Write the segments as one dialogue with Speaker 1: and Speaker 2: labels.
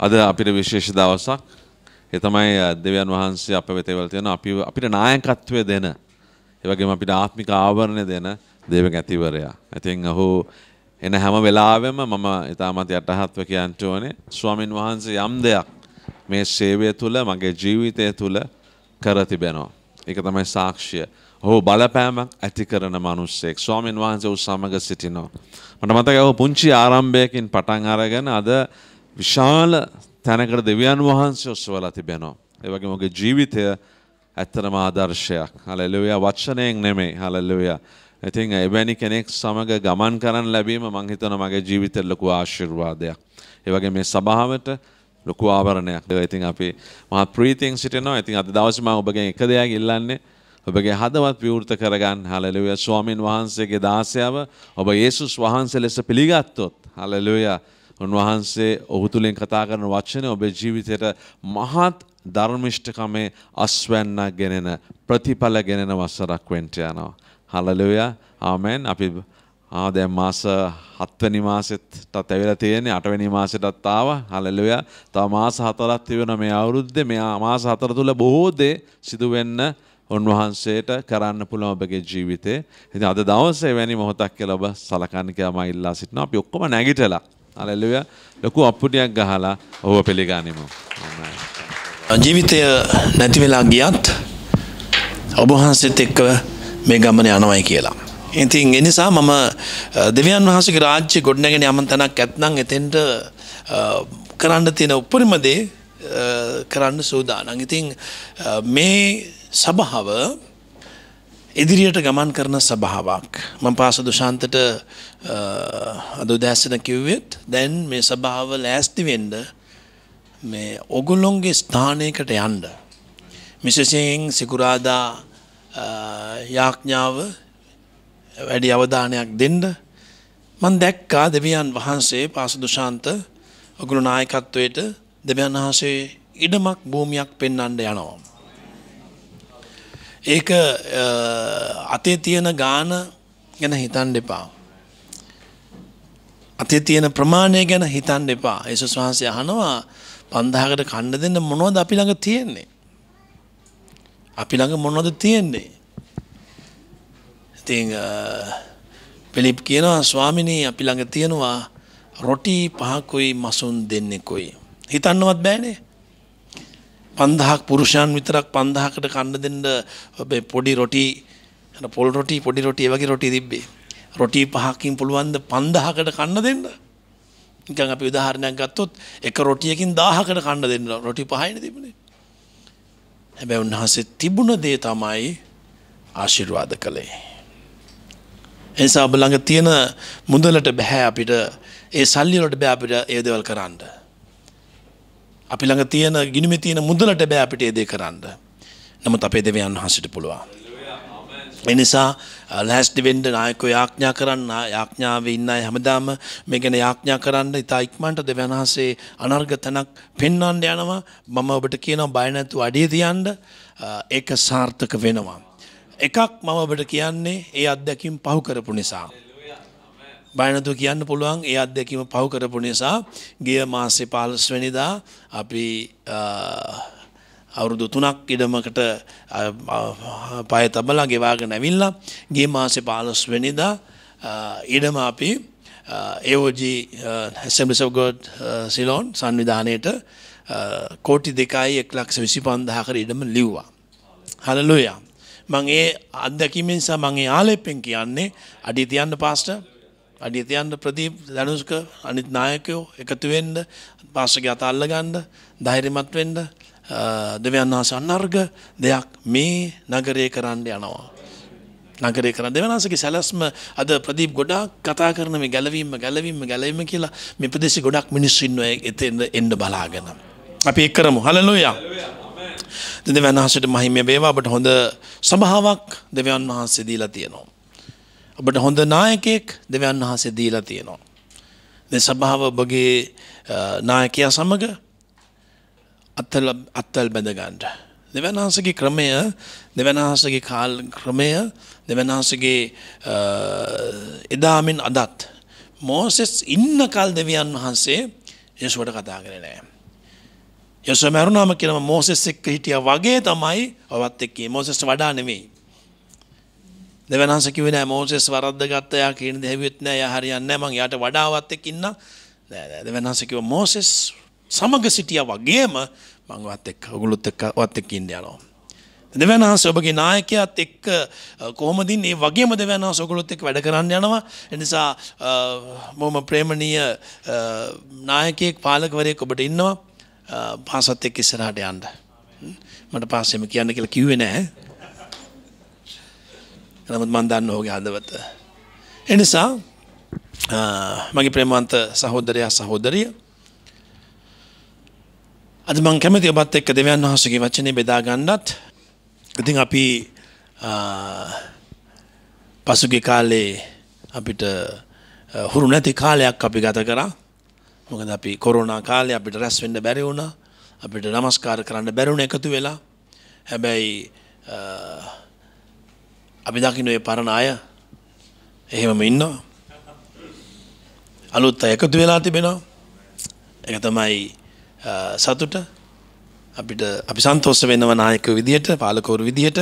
Speaker 1: අද අපිට විශේෂ දවසක්. ඒ තමයි දෙවියන් වහන්සේ අප වෙත එවලා තියෙන අපිට නායකත්වය දෙන, ඒ වගේම අපිට ආත්මික ආවරණය දෙන දේව ඇතිවරයා. ඉතින් ඔහු එන හැම වෙලාවෙම මම ඊටමත් යටහත්ව කියන්න ඕනේ ස්වාමින් වහන්සේ යම් දෙයක් මේ සේවය තුළ මගේ ජීවිතය තුළ කර තිබෙනවා. ඒක තමයි සාක්ෂිය. ඔහු බලපෑමක් ඇති කරන මිනිසෙක්. ස්වාමින් වහන්සේ ඔහු සමග සිටිනවා. මට මතකයි ඔහු පුංචි ආරම්භයකින් පටන් අරගෙන අද විශාල තැනකට දෙවියන් වහන්සේ ඔසවලා තිබෙනවා. ඒ වගේම ඔහුගේ ජීවිතය ඇත්තටම ආදර්ශයක්. හලෙලුයා. වචනයෙන් නෙමෙයි. හලෙලුයා. ඉතින් එවැනි කෙනෙක් සමග ගමන් කරන්න ලැබීම මම හිතනවා මගේ ජීවිතේ ලොකු ආශිර්වාදයක්. ඒ වගේම මේ සභාවට ලොකු ආවරණයක්. ඉතින් අපි මහත් ප්‍රීතියෙන් සිටිනවා. ඉතින් අද දවසේ මම ඔබගෙන් එක දෙයක් ඉල්ලන්නේ ඔබගේ හදවත් විවෘත කරගන්න. හලෙලුයා. ස්වාමින් වහන්සේගේ දාසයව ඔබ යේසුස් වහන්සේ ලෙස පිළිගත්තොත් හලෙලුයා. උන්වහන්සේ ඔහු තුලින් කතා කරන වචනේ ඔබේ ජීවිතයට මහත් ධර්මිෂ්ඨකමේ අස්වැන්නක් ගෙනෙන ප්‍රතිඵල ගෙනෙන වසරක් වෙන්න යනවා. හලෙලුයා. ආමෙන්. අපි දැන් මාස 7 වෙනි මාසෙටත් ඇවිල්ලා තියෙන්නේ 8 වෙනි මාසෙටත් ආවා. හලෙලුයා. තව මාස 4ක් තිබෙනවා මේ අවුරුද්දේ. මේ මාස 4 තුල බොහෝ දේ සිදු වෙන්න උන්වහන්සේට කරන්න පුළුවන් ඔබගේ ජීවිතේ. ඉතින් අද දවසේ වැනි මොහොතක් කියලා ඔබ සලකන්න කියලා මම ඉල්ලා සිටිනවා. අපි ඔක්කොම නැගිටලා හලෙලුයා ලොකු අප්පුඩියක් ගහලා ඔහුව පිළිගනිමු.
Speaker 2: ජීවිතය නැති වෙලා ගියත් ඔබ වහන්සේත් එක්ක මේ ගමන යනවායි කියලා. ඉතින් ඒ නිසා මම දෙවියන් වහන්සේගේ රාජ්‍ය ගොඩනැගෙන යමන් තැනක් ඇත්නම් එතෙන්ට කරන්න තියෙන උපරිම දේ කරන්න සූදානම්. ඉතින් මේ සභාව ඉදිරියට ගමන් කරන සභාවක්. මම පාස දුෂාන්තට අද උදෑසන කිව්වෙත් දැන් මේ සභාව ලෑස්ති වෙන්න මේ ඔගොල්ලොන්ගේ ස්ථානයකට යන්න. විශේෂයෙන් සිකුරාදා යාඥාව වැඩි අවධානයක් දෙන්න. මම දැක්කා දෙවියන් වහන්සේ පාස දුෂාන්ත ඔගොල්ලෝ නායකත්වයට දෙවියන් වහන්සේ ඉඩමක් භූමියක් පෙන්වන්න යනවා. ඒක අතේ තියෙන ගාන ගැන හිතන්න එපා. අතේ තියෙන ප්‍රමාණය ගැන හිතන්න එපා. යේසුස් වහන්සේ අහනවා 5000කට කන්න දෙන්න මොනවද අපි ළඟ තියෙන්නේ? අපි ළඟ මොනවද තියෙන්නේ? ඉතින් පිලිප් කියනවා ස්වාමිනී අපි ළඟ තියෙනවා රොටි 5කුයි මසුන් දෙන්නෙකුයි. හිතන්නවත් බෑනේ. 5000ක් පුරුෂයන් විතරක් 5000කට කන්න දෙන්න ඔබේ පොඩි රොටි පොල් රොටි පොඩි රොටි වගේ රොටි තිබ්බේ. රොටි 5කින් පුළුවන් ද 5000කට කන්න දෙන්න? නිකන් අපි උදාහරණයක් ගත්තොත් එක රොටියකින් 1000කට කන්න දෙන්න රොටි 5යිනේ තිබුණේ. හැබැයි උන්වහන්සේ තිබුණ දේ තමයි ආශිර්වාද කළේ. එනිසා ඔබ ළඟ තියෙන මුදලට බෑ අපිට ඒ සල්ලි වලට බෑ අපිට ඒ දේවල් කරන්න. අපි ළඟ තියෙන ගිණුමේ තියෙන මුදලට බෑ අපිට ඒ දේ කරන්න. නමුත් අපේ දෙවියන් වහන්සේට පුළුවන්. ඒ නිසා ලෑස්ති වෙන්න නායකයෝ යාඥා කරන්න යාඥාවේ ඉන්න අය හැමදාම මේ ගැන යාඥා කරන්න ඉතා ඉක්මනට දෙවියන් වහන්සේ අනර්ගතනක් පෙන්වන්න යනවා. මම ඔබට කියනවා බය නැතුව අඩිය තියන්න. ඒක සාර්ථක වෙනවා. එකක් මම ඔබට කියන්නේ ඒ අත්දැකීම් පහු කරපු නිසා. බය නැතුව කියන්න පුළුවන් ඒ අත්දැකීම පහු කරපු නිසා ගිය මාසේ 15 වෙනිදා අපි අවුරුදු 3ක් ඉඩමකට පය තබලා ගෙවාගෙන ඇවිල්ලා ගිය මාසේ 15 වෙනිදා ඉඩම අපි AOG Assemblies of God Ceylon සංවිධානයේට කෝටි 2,1,25,000කට ඉඩම ලිව්වා. හලෙලුයා. මම ඒ අත්දැකීමෙන් නිසා මම ඒ ආලේපෙන් කියන්නේ අඩිය තියන්න පාස්ටර් අඩිය තියන්න ප්‍රදීප් ධනුෂ්ක අනිත් නායකයෝ එකතු වෙන්න පාස්ටර්ගේ අත අල්ල ගන්න ධෛර්යමත් වෙන්න දෙවියන් වහන්සේ අනර්ග දෙයක් මේ නගරේ කරන්න යනවා. නගරේ කරන්න දෙවියන් වහන්සේගේ සැලැස්ම අද ප්‍රදීප් ගොඩාක් කතා කරන මේ ගැලවීම කියලා මේ ප්‍රදේශේ ගොඩක් මිනිස්සු ඉන්නවා එතෙන් එන්න බලාගෙන. අපි ඒක කරමු. හලෙලුයා. දෙවියන් වහන්සේට මහිමය වේවා. ඔබට හොඳ සභාවක් දෙවියන් වහන්සේ දීලා තියෙනවා. ඔබට හොඳ නායකයෙක් දෙවියන් වහන්සේ දීලා තියෙනවා. මේ සභාව ඔබගේ නායකයා සමග අත්තල් බැඳ ගන්න. දෙවියන් වහන්සේගේ ක්‍රමය, දෙවියන් වහන්සේගේ කාල ක්‍රමය, දෙවියන් වහන්සේගේ එදාමින් අදත් මෝසෙස් ඉන්න කල් දෙවියන් වහන්සේ යේසුවට කතා කරේ නැහැ. යසෝ මරුණාම කියනවා මෝසෙස් එක්ක හිටියා වගේ තමයි ඔවත් එක්ක මෝසෙස්ට වඩා නෙමෙයි. දෙවියන් වහන්සේ කිව්වේ නෑ මෝසෙස් වරද්ද ගත්තා යා කියන දේ හැවියෙත් නෑ යා හරියන්නේ නෑ මං යාට වඩා ඔවත් එක්ක ඉන්න. නෑ දෙවියන් වහන්සේ කිව්වා මෝසෙස් සමග සිටියා වගේම මං ඔවත් එක්ක ඔගොල්ලොත් එක්ක ඔවත් එක්ක ඉන්න යනවා. දෙවියන් වහන්සේ ඔබගේ නායකයාත් එක්ක කොහොමද ඉන්නේ? ඒ වගේම දෙවියන් වහන්සේ ඔයගොල්ලොත් එක්ක වැඩ කරන්න යනවා. ඒ නිසා මොම ප්‍රේමණීය නායකයෙක් පාලකවරයෙක් ඔබට ඉන්නවා. පාසත් එක්ක ඉස්සරහට යන්න. මට පාසෙම කියන්න කියලා කිව්වේ නැහැ. නමුත් මම දන්න ඔහුගේ හදවත. ඒ නිසා මගේ ප්‍රේමවන්ත සහෝදරයා සහෝදරිය අද මම කැමති ඔබත් එක්ක දෙවියන් වහන්සේගේ වචනේ බෙදා ගන්නත්. ඉතින් අපි පසුගිය කාලේ අපිට හුරු නැති කාලයක් අපි ගත කරා. මොකද අපි කොරෝනා කාලේ අපිට රැස් වෙන්න බැරි වුණා. අපිට নমස්කාර කරන්න බැරි වුණ එකතු වෙලා. හැබැයි අපි දකින්න මේ පරණ අය එහෙමම ඉන්නවා. අලුත් අය එකතු වෙලා තිබෙනවා. ඒක තමයි සතුට. අපිට අපි සන්තෝෂ වෙනවා නායක විදියට පාලකවරු විදියට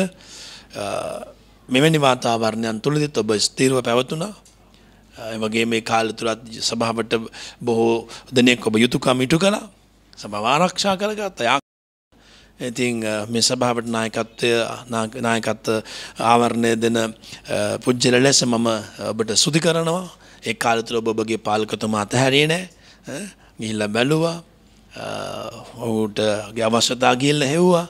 Speaker 2: මෙවැනි වාතාවරණයන් තුළදීත් ඔබ ස්ථිරව පැවතුණා. ඒ වගේ මේ කාලය තුලත් සභාවට බොහෝ දෙනෙක් ඔබ යුතුයකම් ඉටු කළා. සභාව ආරක්ෂා කරගත්තා. ඉතින් මේ සභාවට නායකත්ව ආවරණය දෙන පුජ්‍යල ලෙස මම ඔබට ස්තුති කරනවා. ඒ කාලය තුල ඔබ ඔබගේ පාලකතුමා අතහැරියේ නැහැ. ගිහිල්ලා බැලුවා. ඔහුට අවශ්‍යතා ගිහිල්ලා හෙව්වා.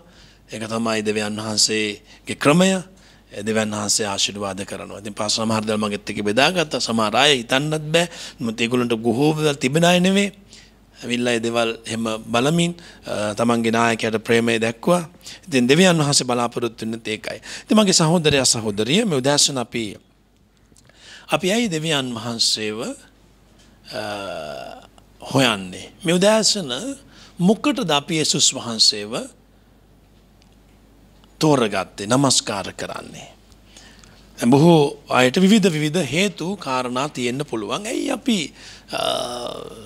Speaker 2: ඒක තමයි දෙවියන් වහන්සේගේ ක්‍රමය. දෙවියන් වහන්සේ ආශිර්වාද කරනවා. ඉතින් පාස් සමහර දල් මගෙත් එක්ක බෙදාගත්තා. සමහර අය හිතන්නත් බෑ. මොකද ඒගොල්ලන්ට බොහෝ දේවල් තිබෙන අය නෙවෙයි. ඇවිල්ලා ඒ දේවල් එහෙම බලමින් තමන්ගේ නායකයාට ප්‍රේමය දැක්වුවා. ඉතින් දෙවියන් වහන්සේ බලාපොරොත්තු වෙන්නේ ඒකයි. ඉතින් මගේ සහෝදරයා සහෝදරිය මේ උදෑසන අපි ඇයි දෙවියන් වහන්සේව හොයන්නේ? මේ උදෑසන මොකටද අපි යේසුස් වහන්සේව තෝරගත්තේ নমස්කාර කරන්නේ? බොහෝ අයට විවිධ හේතු කාරණා තියෙන්න පුළුවන්. ඇයි අපි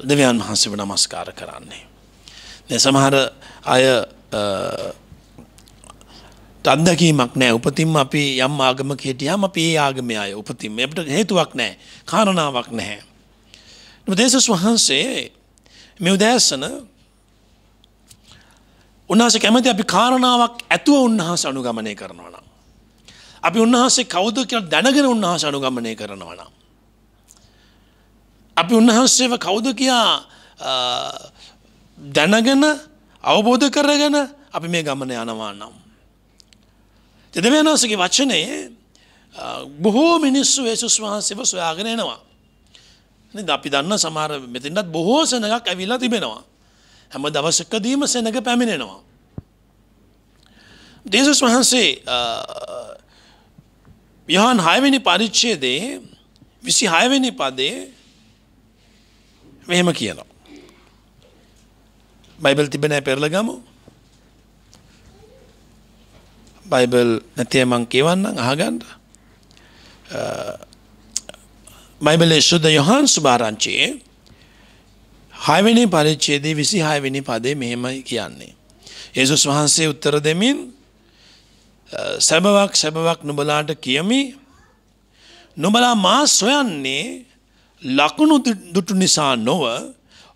Speaker 2: දෙවියන් වහන්සේව নমස්කාර කරන්නේ? දැන් සමහර අය අත්දැකීමක් නැහැ. උපතින්ම අපි යම් ආගමක හිටියාම අපි ඒ ආගමේ අය උපතින්ම අපිට හේතුවක් නැහැ. කාරණාවක් නැහැ. යේසුස් වහන්සේ මේ උදෑසන උන්වහන්සේ කැමති අපි කාරණාවක් ඇතුව උන්වහන්සේ අනුගමනය කරනවා නම්. අපි උන්වහන්සේ කවුද කියලා දැනගෙන උන්වහන්සේ අනුගමනය කරනවා නම්. අපි උන්වහන්සේව කවුද කියලා දැනගෙන අවබෝධ කරගෙන අපි මේ ගමන යනවා නම්. දෙවියන් වහන්සේගේ වචනේ බොහෝ මිනිස්සු යේසුස් වහන්සේව සොයාගෙන එනවා. නේද? අපි දන්න සමහර මෙතනත් බොහෝ සෙනඟක් ඇවිල්ලා තිබෙනවා. හැම දවසකදීම සෙනඟ පැමිණෙනවා. යේසුස් වහන්සේ යෝහන් 6 වෙනි පරිච්ඡේදයේ 26 වෙනි පදයේ මෙහෙම කියනවා. බයිබල් තිබෙන අය පෙරලා ගමු. බයිබල් නැතිව මං කියවන්නම් අහගන්න. බයිබලයේ සුද්ධ යෝහන් සුභාරංචියේ 6 වෙනි පරිච්ඡේදයේ 26 වෙනි පදයේ මෙහෙමයි කියන්නේ. යේසුස් වහන්සේ උත්තර දෙමින් සැබවක් නුඹලාට කියමි, නුඹලා මා සොයන්නේ ලකුණු දුටු නිසා නොව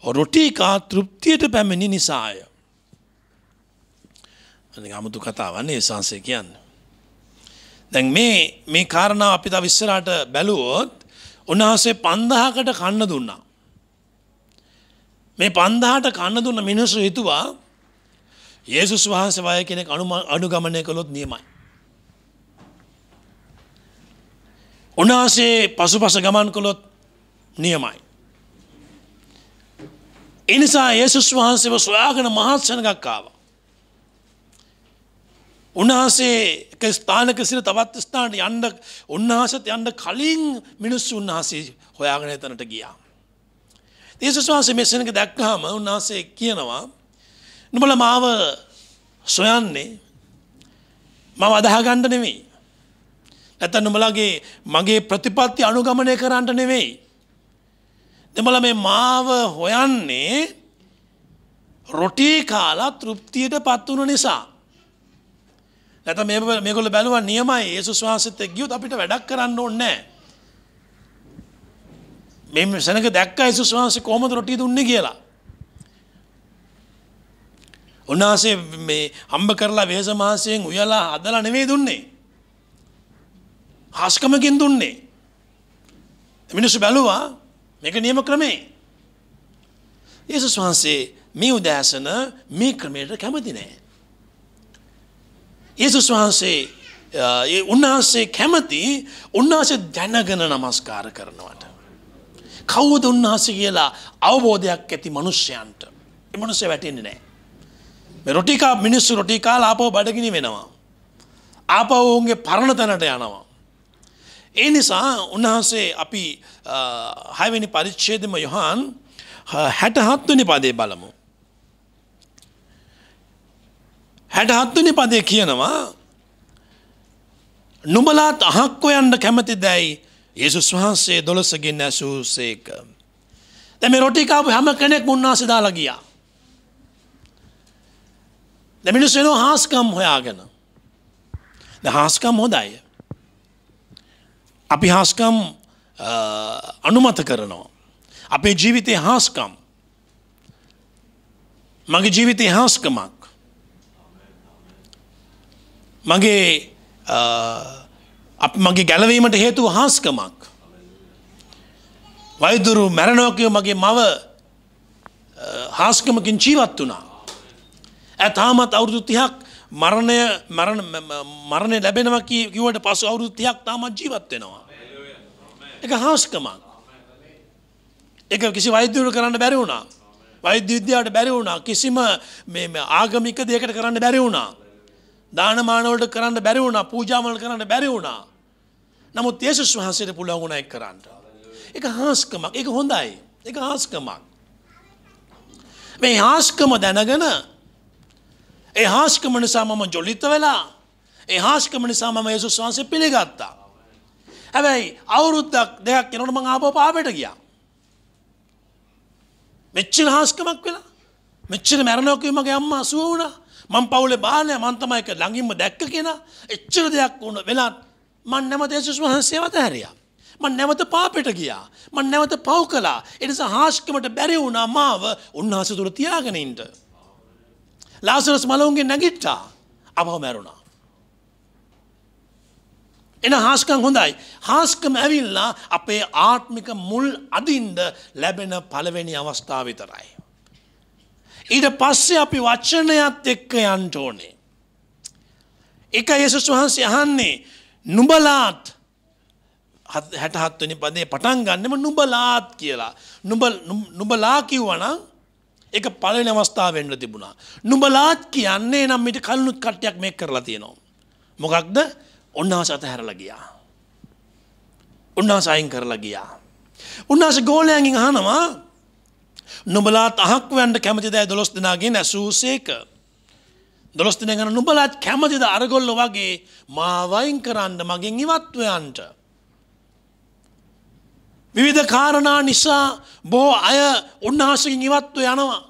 Speaker 2: රොටි කා තෘප්තියට පැමිණි නිසාය. අනික 아무තු කතාවන්නේ ඒ සංසේ කියන්නේ. දැන් මේ කාරණාව අපි තව ඉස්සරහට බැලුවොත් උන්වහන්සේ 5000කට කන්න දුන්නා. මේ 5000ට කන්න දුන්න මිනිස්සු හිතුවා යේසුස් වහන්සේ වගේ කෙනෙක් අනුගමනය කළොත් නියමයි. උන්වහන්සේ පසුපස ගමන් කළොත් නියමයි. ඒ නිසා යේසුස් වහන්සේව සොයාගෙන මහත් සෙනඟක් ආවා. උන්වහන්සේ එක ස්ථානක සිට තවත් ස්ථානට යන්න උන්වහන්සේත් යන්න කලින් මිනිස්සු උන්වහන්සේ හොයාගෙන එතනට ගියා. යේසුස් වහන්සේ මේ සෙනඟ දැක්කහම උන්වහන්සේ කියනවා නුඹලා මාව සොයන්නේ මම අදහ ගන්න නෙවෙයි. නැත්නම් නුඹලාගේ මගේ ප්‍රතිපත්ති අනුගමනය කරන්න නෙවෙයි. නුඹලා මේ මාව හොයන්නේ රොටි කාලා තෘප්තියට පත් වුණ නිසා. නැත්නම් මේගොල්ලෝ බැලුවා නියමයි යේසුස් වහන්සේත් එක්ක ගියොත් අපිට වැඩක් කරන්න ඕනේ නැහැ. මේ සෙනඟ දැක්කා යේසුස් වහන්සේ කොහොමද රොටි දුන්නේ කියලා. උන්වහන්සේ මේ හම්බ කරලා වෙහෙස මහන්සියෙන් උයලා හදලා නෙවෙයි දුන්නේ. හාස්කමකින් දුන්නේ. මිනිස්සු බැලුවා මේක නියම ක්‍රමේ. යේසුස් වහන්සේ මේ උදෑසන මේ ක්‍රමයට කැමති නෑ. යේසුස් වහන්සේ උන්වහන්සේ කැමති උන්වහන්සේ දැනගෙන නමස්කාර කරනවට. කවුද උන්වහන්සේ කියලා අවබෝධයක් ඇති මිනිසයන්ට. ඒ මිනිස්සු වැටෙන්නේ නෑ. මේ මිනිස්සු රොටි කාලා ආපහු බඩගිනි වෙනවා. ආපහු උන්ගේ පරණ තැනට යනවා. ඒ නිසා උන්වහන්සේ අපි 6 වෙනි පරිච්ඡේදෙම යොහන් 67 වෙනි පදේ බලමු. 67 වෙනි පදේ කියනවා නුඹලාත් අහක් හොයන්න කැමතිදැයි යේසුස් වහන්සේ 12 ගෙන් ඇසූසේක. දැන් මේ රොටි කාපු හැම කෙනෙක්ම උන්වහන්සේ දාලා ගියා. දැන් මිනිස්සු එනවා හාස්කම් හොයාගෙන. දැන් හාස්කම් හොඳයි. අපි හාස්කම් අනුමත කරනවා. අපේ ජීවිතේ හාස්කම්. මගේ ජීවිතේ හාස්කමක්. මගේ ගැලවීමට හේතුව හාස්කමක්. වෛද්‍යරු මැරෙනවා කියව මගේ මව හාස්කමකින් ජීවත් වුණා. තාමත් අවුරුදු 30ක් මරණය ලැබෙනවා කිව්වට පසු අවුරුදු 30ක් තාමත් ජීවත් වෙනවා. ඒක හාස්කමක්. ඒක කිසි වෛද්‍යවරු කරන්න බැරි වුණා. වෛද්‍ය විද්‍යාවට බැරි වුණා. කිසිම මේ ආගමික දෙයකට කරන්න බැරි වුණා. දානමාන වලට කරන්න බැරි වුණා. පූජා වලට කරන්න බැරි වුණා. නමුත් යේසුස් වහන්සේට පුළුවන් වුණා ඒක කරන්න. ඒක හාස්කමක්. ඒක හොඳයි. ඒක හාස්කමක්. මේ හාස්කම දැනගෙන ඒ හාස්කම නිසා මම ජොලිත වෙලා ඒ හාස්කම නිසා මම යේසුස් වහන්සේ පිළිගත්තා. හැබැයි අවුරුද්දක් දෙකක් යනකොට මම ආපහු පාපයට ගියා. මෙච්චර හාස්කමක් වෙලා මෙච්චර මැරෙනවා කිව්ව මගේ අම්මා අසුව වුණා. මම පවුලේ බාලයා මම තමයි ඒක ළඟින්ම දැක්ක කෙනා. එච්චර දෙයක් වුණ වෙලා මම නැවත යේසුස් වහන්සේව අතහැරියා. මම නැවත පාපයට ගියා. මම නැවත පව් කළා. ඒ නිසා හාස්කමට බැරි වුණා මාව උන්වහන්සේ තුල තියාගෙන ඉන්න. ලාසරස් මලවුන්ගේ නැගිට්ටා. අපව මැරුණා. එන හාස්කම් හොඳයි. හාස්කම ඇවිල්ලා අපේ ආත්මික මුල් අදින්න ලැබෙන පළවෙනි අවස්ථාව විතරයි. ඊට පස්සේ අපි වචනයත් එක්ක යන්න ඕනේ. ඒක යේසුස් වහන්සේ අහන්නේ නුඹලාත් 67 වෙනි පදේ පටන් ගන්නෙම නුඹලාත් කියලා. නුඹලා කිව්වනම් ඒක පළවෙනි අවස්ථාව වෙන්න තිබුණා. නුඹලාත් කියන්නේ නම් ඊට කලිනුත් කට්ටියක් මේක කරලා තියෙනවා. මොකක්ද? උන්වහන්සේ අතහැරලා ගියා. උන්වහන්සේ අයින් කරලා ගියා. උන්වහන්සේ ගෝලයන්ගෙන් අහනවා නුඹලාත් අහක් වෙන්න කැමතිද 12 දෙනාගෙන් ඇසූසේක. 12 දෙනා ගන්න නුඹලාත් කැමතිද අරගොල්ලෝ වගේ මාව අයින් කරන්න මගෙන් ඉවත් වෙන්න. විවිධ කාරණා නිසා බොහෝ අය උන්වහන්සේගෙන් ඉවත්ව යනවා.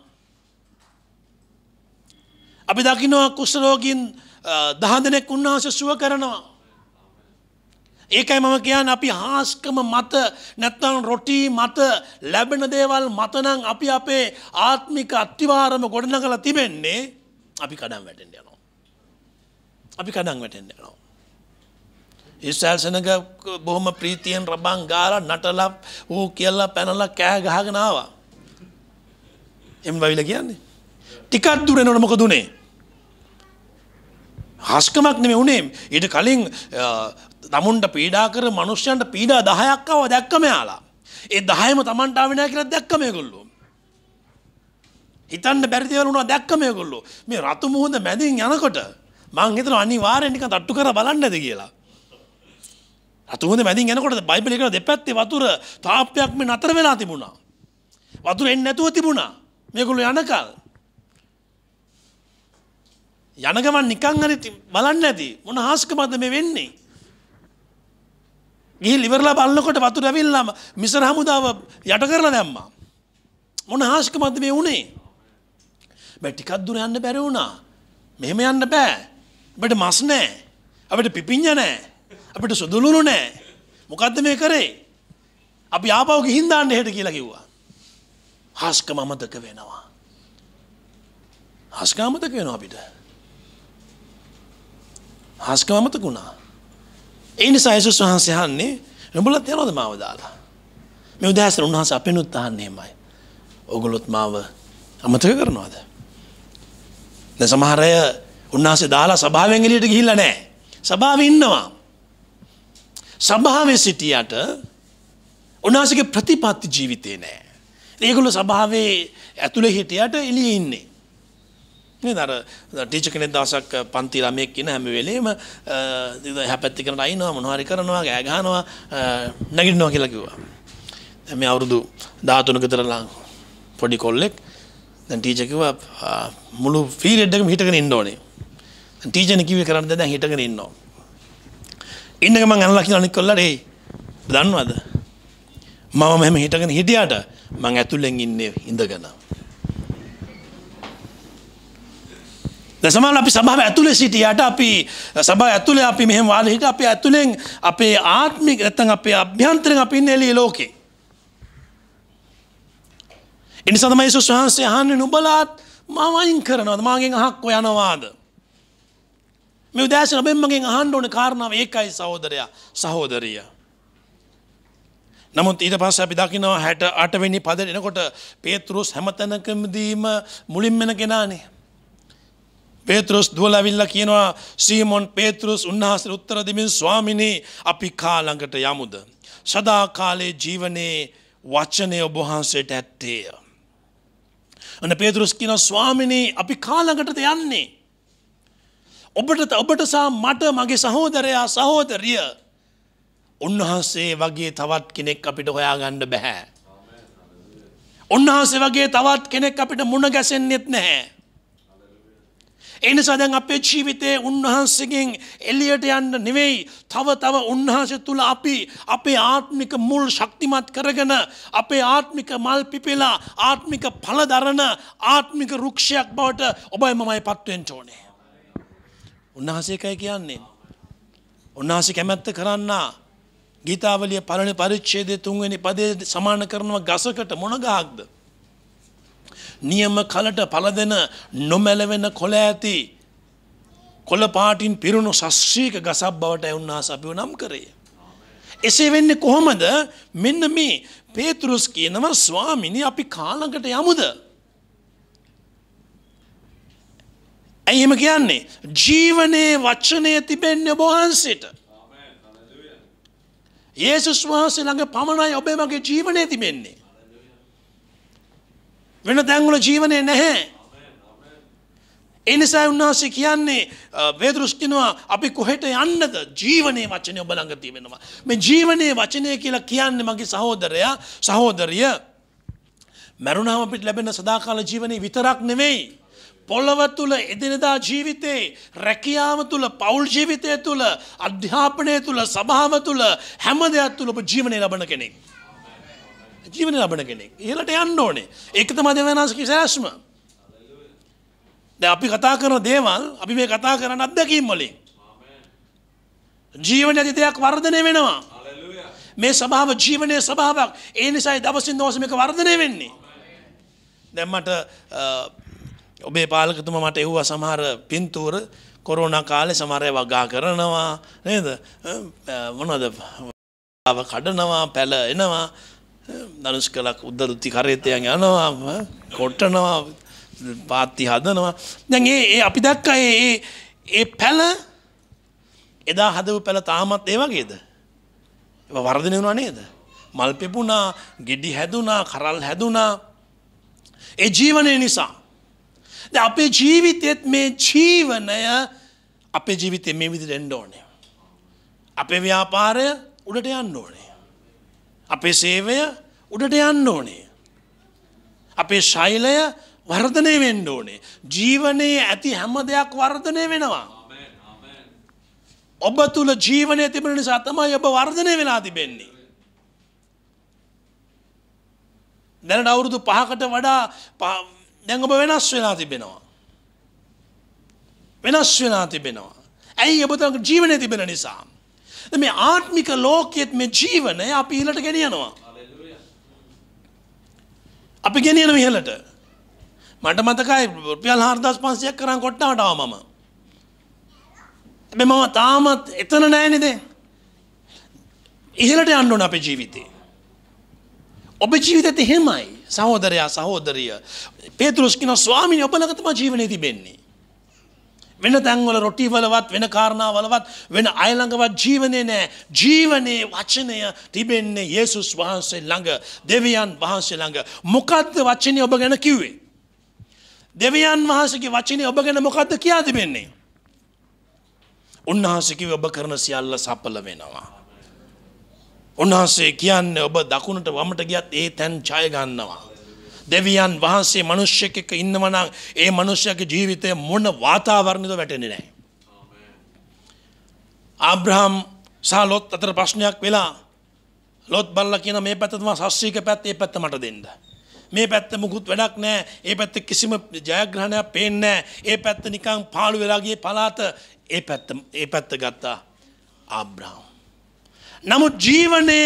Speaker 2: අපි දකිනවා කුෂ්ඨ රෝගීන් 10 දෙනෙක් උන්වහන්සේ සුව කරනවා. ඒකයි මම කියන්නේ අපි හාස්කම මත නැත්නම් රොටි මත ලැබෙන දේවල් මත නම් අපි අපේ ආත්මික අත්විවරම ගොඩනගලා තිබෙන්නේ අපි කඩන් වැටෙන්න යනවා. අපි කඩන් වැටෙන්න යනවා. ඉස්රායල් සෙනඟ බොහොම ප්‍රීතියෙන් රබන් ගාලා නටලා ඌ කියලා පැනලා කෑ ගහගෙන ආවා. එම් වවිලා කියන්නේ. ටිකක් දුර එනකොට මොකද උනේ? හාස්කමක් නෙමෙයි උනේ. ඊට කලින් තමුන්ට පීඩා කර මිනිස්සුන්ට පීඩා 10ක් ආවා දැක්කම යාලා. ඒ 10ම Tamanට ආවේ නැහැ කියලා දැක්කම ඒගොල්ලෝ. හිතන්න බැරි දේවල් වුණා දැක්කම ඒගොල්ලෝ. මේ රතු මුහුද මැදින් යනකොට මං හිතනවා අනිවාර්යෙන් නිකන් තට්ටු කරලා බලන්න ඇති කියලා. රතු මුහුද මැදින් යනකොට බයිබලයේ කියන දෙපැත්තේ වතුර තාප්පයක් මේ නතර වෙලා තිබුණා. වතුර එන්නේ නැතුව තිබුණා. මේගොල්ලෝ යනකල් යන ගමන් නිකන් හරි බලන්න ඇති මොන හාස්කමක්ද මේ වෙන්නේ. ගිහින් ඉවරලා බලනකොට වතුර ඇවිල්ලා මිසර හමුදාව යට කරලා දැම්මා. මොන හාස්කමක්ද මේ උනේ? බෑ ටිකක් දුර යන්න බැරි වුණා. මෙහෙම යන්න බෑ. අපිට මස් නැහැ. අපිට පිපිඤ්ඤ නැහැ. අපිට සුදුලුණු නැහැ. මොකද්ද මේ කරේ? අපි ආපහු ගිහින් දාන්න එහෙට කියලා කිව්වා. හාස්කම අමතක වෙනවා. හාස්කම අමතක වෙනවා අපිට. හාස්කම අමතක වුණා. ඒ නිසා යේසුස් වහන්සේ අහන්නේ නුඹලත් යනවද මාව දාලා? මේ උදෑසන උන්වහන්සේ අපෙනුත් අහන්නේ එමය. ඔයගොල්ලොත් මාව අමතක කරනවද? දැන් සමහර අය උන්වහන්සේ දාලා සභාවෙන් එළියට ගිහිල්ලා නැහැ. සභාවේ ඉන්නවා. සභාවේ සිටියට උන්වහන්සේගේ ප්‍රතිපත්ති ජීවිතේ නැහැ. ඒගොල්ලෝ සභාවේ ඇතුලේ හිටියට එළියේ ඉන්නේ. නේද? අර ටීචර් කෙනෙක් දවසක් පන්ති ළමයෙක් ඉන්න හැම වෙලේම හැපැත්ති කරන අයින්නවා මොනවා හරි කරනවා ගෑ ගහනවා නැගිටිනවා කියලා කිව්වා. දැන් මේ අවුරුදු 13ක විතර පොඩි කොල්ලෙක් දැන් ටීචර් කිව්වා මුළු පීරියඩ් එකම හිටගෙන ඉන්න ඕනේ. දැන් ටීචර්නේ කිව්වේ කරන්න දැන් හිටගෙන ඉන්නවා. ඉන්න ගමන් අනලා කියන අනිත් කොල්ලට "ඒ දන්නවද? මම මෙහෙම හිටගෙන හිටියට මං ඇතුලෙන් ඉන්නේ ඉඳගෙන." දැන් සමහරවිට අපි සභාව ඇතුලේ සිටියට අපි සභාව ඇතුලේ අපි මෙහෙම වාඩි හිටිය අපි ඇතුලෙන් අපේ ආත්මික නැත්නම් අපේ අභ්‍යන්තරයෙන් අපි ඉන්නේ එළිය ලෝකේ. ඒ නිසා තමයි යේසුස් වහන්සේ අහන්නේ නුඹලාත් මාව අයින් කරනවද? මාගෙන් අහක් යනවාද? මේ උදෑසන ඔබෙන් මගෙන් අහන්න ඕනේ කාරණාව ඒකයි සහෝදරයා සහෝදරිය. නමුත් ඊට පස්සේ අපි දකිනවා 68 වෙනි පදේ එනකොට පේතෘස් හැමතැනකදීම මුලින්ම එන කෙනානේ. පේතෘස් දුවලාවිල්ලා කියනවා සීමොන් පේතෘස් උන්වහන්සේ උත්තර දෙමින් ස්වාමිනේ අපි කා ළඟට යමුද? සදා කාලේ ජීවනයේ වචනේ ඔබ වහන්සේට ඇත්තේය. අන්න පේතෘස් කියනවා ස්වාමිනේ අපි කා ළඟටද යන්නේ? ඔබට සහ මට මගේ සහෝදරයා සහෝදරිය උන්වහන්සේ වගේ තවත් කෙනෙක් අපිට හොයාගන්න බෑ. උන්වහන්සේ වගේ තවත් කෙනෙක් අපිට මුණ ගැසෙන්නෙත් නැහැ. ඒ නිසා දැන් අපේ ජීවිතේ උන්වහන්සේගෙන් එළියට යන්න නෙවෙයි තව උන්වහන්සේ තුල අපි අපේ ආත්මික මුල් ශක්තිමත් කරගෙන අපේ ආත්මික මල් පිපිලා ආත්මික ඵල දරන ආත්මික වෘක්ෂයක් බවට ඔබයි මමයි පත් වෙන්න ඕනේ. උන්වහන්සේ කයි කියන්නේ. උන්වහන්සේ කැමැත්ත කරන්න ගීතාවලිය පළවෙනි පරිච්ඡේදයේ 3 වෙනි පදයේ සමාන කරනවා ගසකට මොන ගහක්ද? නියම කලට පළ දෙන නොමැලවෙන කොළ ඇති කොළ පාටින් පිරුණු ශාස්ත්‍රීය ගසක් බවට උන්වහන්සේ අපිව නම් කරේ. එසේ වෙන්නේ කොහොමද? මෙන්න මේ පේතෘස් කියනවා ස්වාමිනී අපි කාලකට යමුද? ඇයි එහෙම කියන්නේ? ජීවනයේ වචනය තිබෙන්නේ ඔබ වහන්සේට. යේසුස් වහන්සේ ළඟ පමණයි ඔබේ මගේ ජීවනයේ තිබෙන්නේ. වෙන තැන්වල ජීවනයේ නැහැ. ඒ නිසා උන්වහන්සේ කියන්නේ පේතෘස් කියනවා අපි කොහෙට යන්නද? ජීවනයේ වචනේ ඔබ ළඟ තියෙනවා. මේ ජීවනයේ වචනය කියලා කියන්නේ මගේ සහෝදරයා සහෝදරිය මරුණාම අපිට ලැබෙන සදාකාල ජීවනයේ විතරක් නෙවෙයි. පොළව තුල එදිනදා ජීවිතේ රැකියාව තුල පෞල් ජීවිතය තුල අධ්‍යාපනය තුල සභාව තුල හැම දෙයක් තුල ඔබ ජීවනය ලබන කෙනෙක්. ජීවනය ලබන කෙනෙක්. ඉහළට යන්න ඕනේ. ඒක තමයි දෙවියන්වහන්සේගේ සෑස්ම. දැන් අපි කතා කරන දේවල් අපි මේ කතා කරන අත්දැකීම් වලින් ජීවනයේ දෙයක් වර්ධනය වෙනවා. මේ සභාව ජීවනයේ සභාවක්. ඒ නිසායි දවසින් දවස මේක වර්ධනය වෙන්නේ. දැන් මට ඔබේ පාලකතුමා මට එව්වා සමහර පින්තූර කොරෝනා කාලේ සමහර ඒවා ගා කරනවා නේද? මොනවද? කඩනවා, පැල එනවා. දනුෂ්කලක් උද්දෘති කරේතයන් යනවා, කොටනවා, පාත්ති හදනවා. දැන් ඒ අපි දැක්කා ඒ පැල එදා හදපු පැල තාමත් ඒ වගේද? ඒවා වර්ධනය වුණා නේද? මල් පෙපුණා, ගෙඩි හැදුනා, කරල් හැදුනා. ඒ ජීවනයේ නිසා දැන් අපේ ජීවිතෙත් මේ ජීවනය අපේ ජීවිතේ මේ විදිහට එන්න ඕනේ. අපේ ව්‍යාපාරය උඩට යන්න ඕනේ. අපේ සේවය උඩට යන්න ඕනේ. අපේ ශෛලය වර්ධනය වෙන්න ඕනේ. ජීවනයේ ඇති හැම දෙයක් වර්ධනය වෙනවා. ඔබ තුල ජීවනයේ තිබෙන නිසා තමයි ඔබ වර්ධනය වෙලා තිබෙන්නේ. දැනට අවුරුදු 5කට වඩා දැන් ඔබ වෙනස් වෙලා තිබෙනවා. වෙනස් වෙලා තිබෙනවා. ඇයි ඔබ තම ජීවනයේ තිබෙන නිසා. මේ ආත්මික ලෝකයේත් මේ ජීවනය අපි ඉහළට ගෙනියනවා. අපි ගෙනියනවා ඉහළට. මට මතකයි රුපියල් 4500ක් කරන් කොට්ටාවට ආවා මම. හැබැයි මම තාමත් එතන නැහැ නේද? ඉහළට යන්න ඕන අපේ ජීවිතේ. ඔබ ජීවිතේ එහෙමයි. සහෝදරයා සහෝදරිය. පේතෘස් කියන ස්වාමීනි ඔබ ළඟ තමයි ජීවනයේ තිබෙන්නේ. වෙන තැන්වල රොටි වලවත් වෙන කාරණා වලවත් වෙන අය ළඟවත් ජීවනේ නැහැ. ජීවනේ වචනය තිබෙන්නේ යේසුස් වහන්සේ ළඟ, දෙවියන් වහන්සේ ළඟ. මොකද්ද වචනේ ඔබ ගැන කිව්වේ? දෙවියන් වහන්සේගේ වචනේ ඔබ ගැන මොකද්ද කියා තිබෙන්නේ? උන්වහන්සේ කිව්වේ ඔබ කරන සියල්ල සඵල වෙනවා. උන්වහන්සේ කියන්නේ ඔබ දකුණට වමට ගියත් ඒ තැන් ජය ගන්නවා. දෙවියන් වහන්සේ මිනිස්සෙක් එක්ක ඉන්නවා නම් ඒ මිනිස්සයාගේ ජීවිතය මොන වාතාවරණයද වැටෙන්නේ නැහැ. ආබ්‍රහම් සහ ලොත් අතර ප්‍රශ්නයක් වෙලා ලොත් බල්ලා කියන මේ පැත්ත තමයි සස්ත්‍රීක පැත්ත, ඒ පැත්ත මට දෙන්න. මේ පැත්ත මුකුත් වැඩක් නැහැ. ඒ පැත්ත කිසිම ජයග්‍රහණයක් පේන්නේ නැහැ. ඒ පැත්ත නිකන් පාළු වෙලා ගියේ පළාත. ඒ පැත්ත ගත්තා ආබ්‍රහම්. නමුත් ජීවනය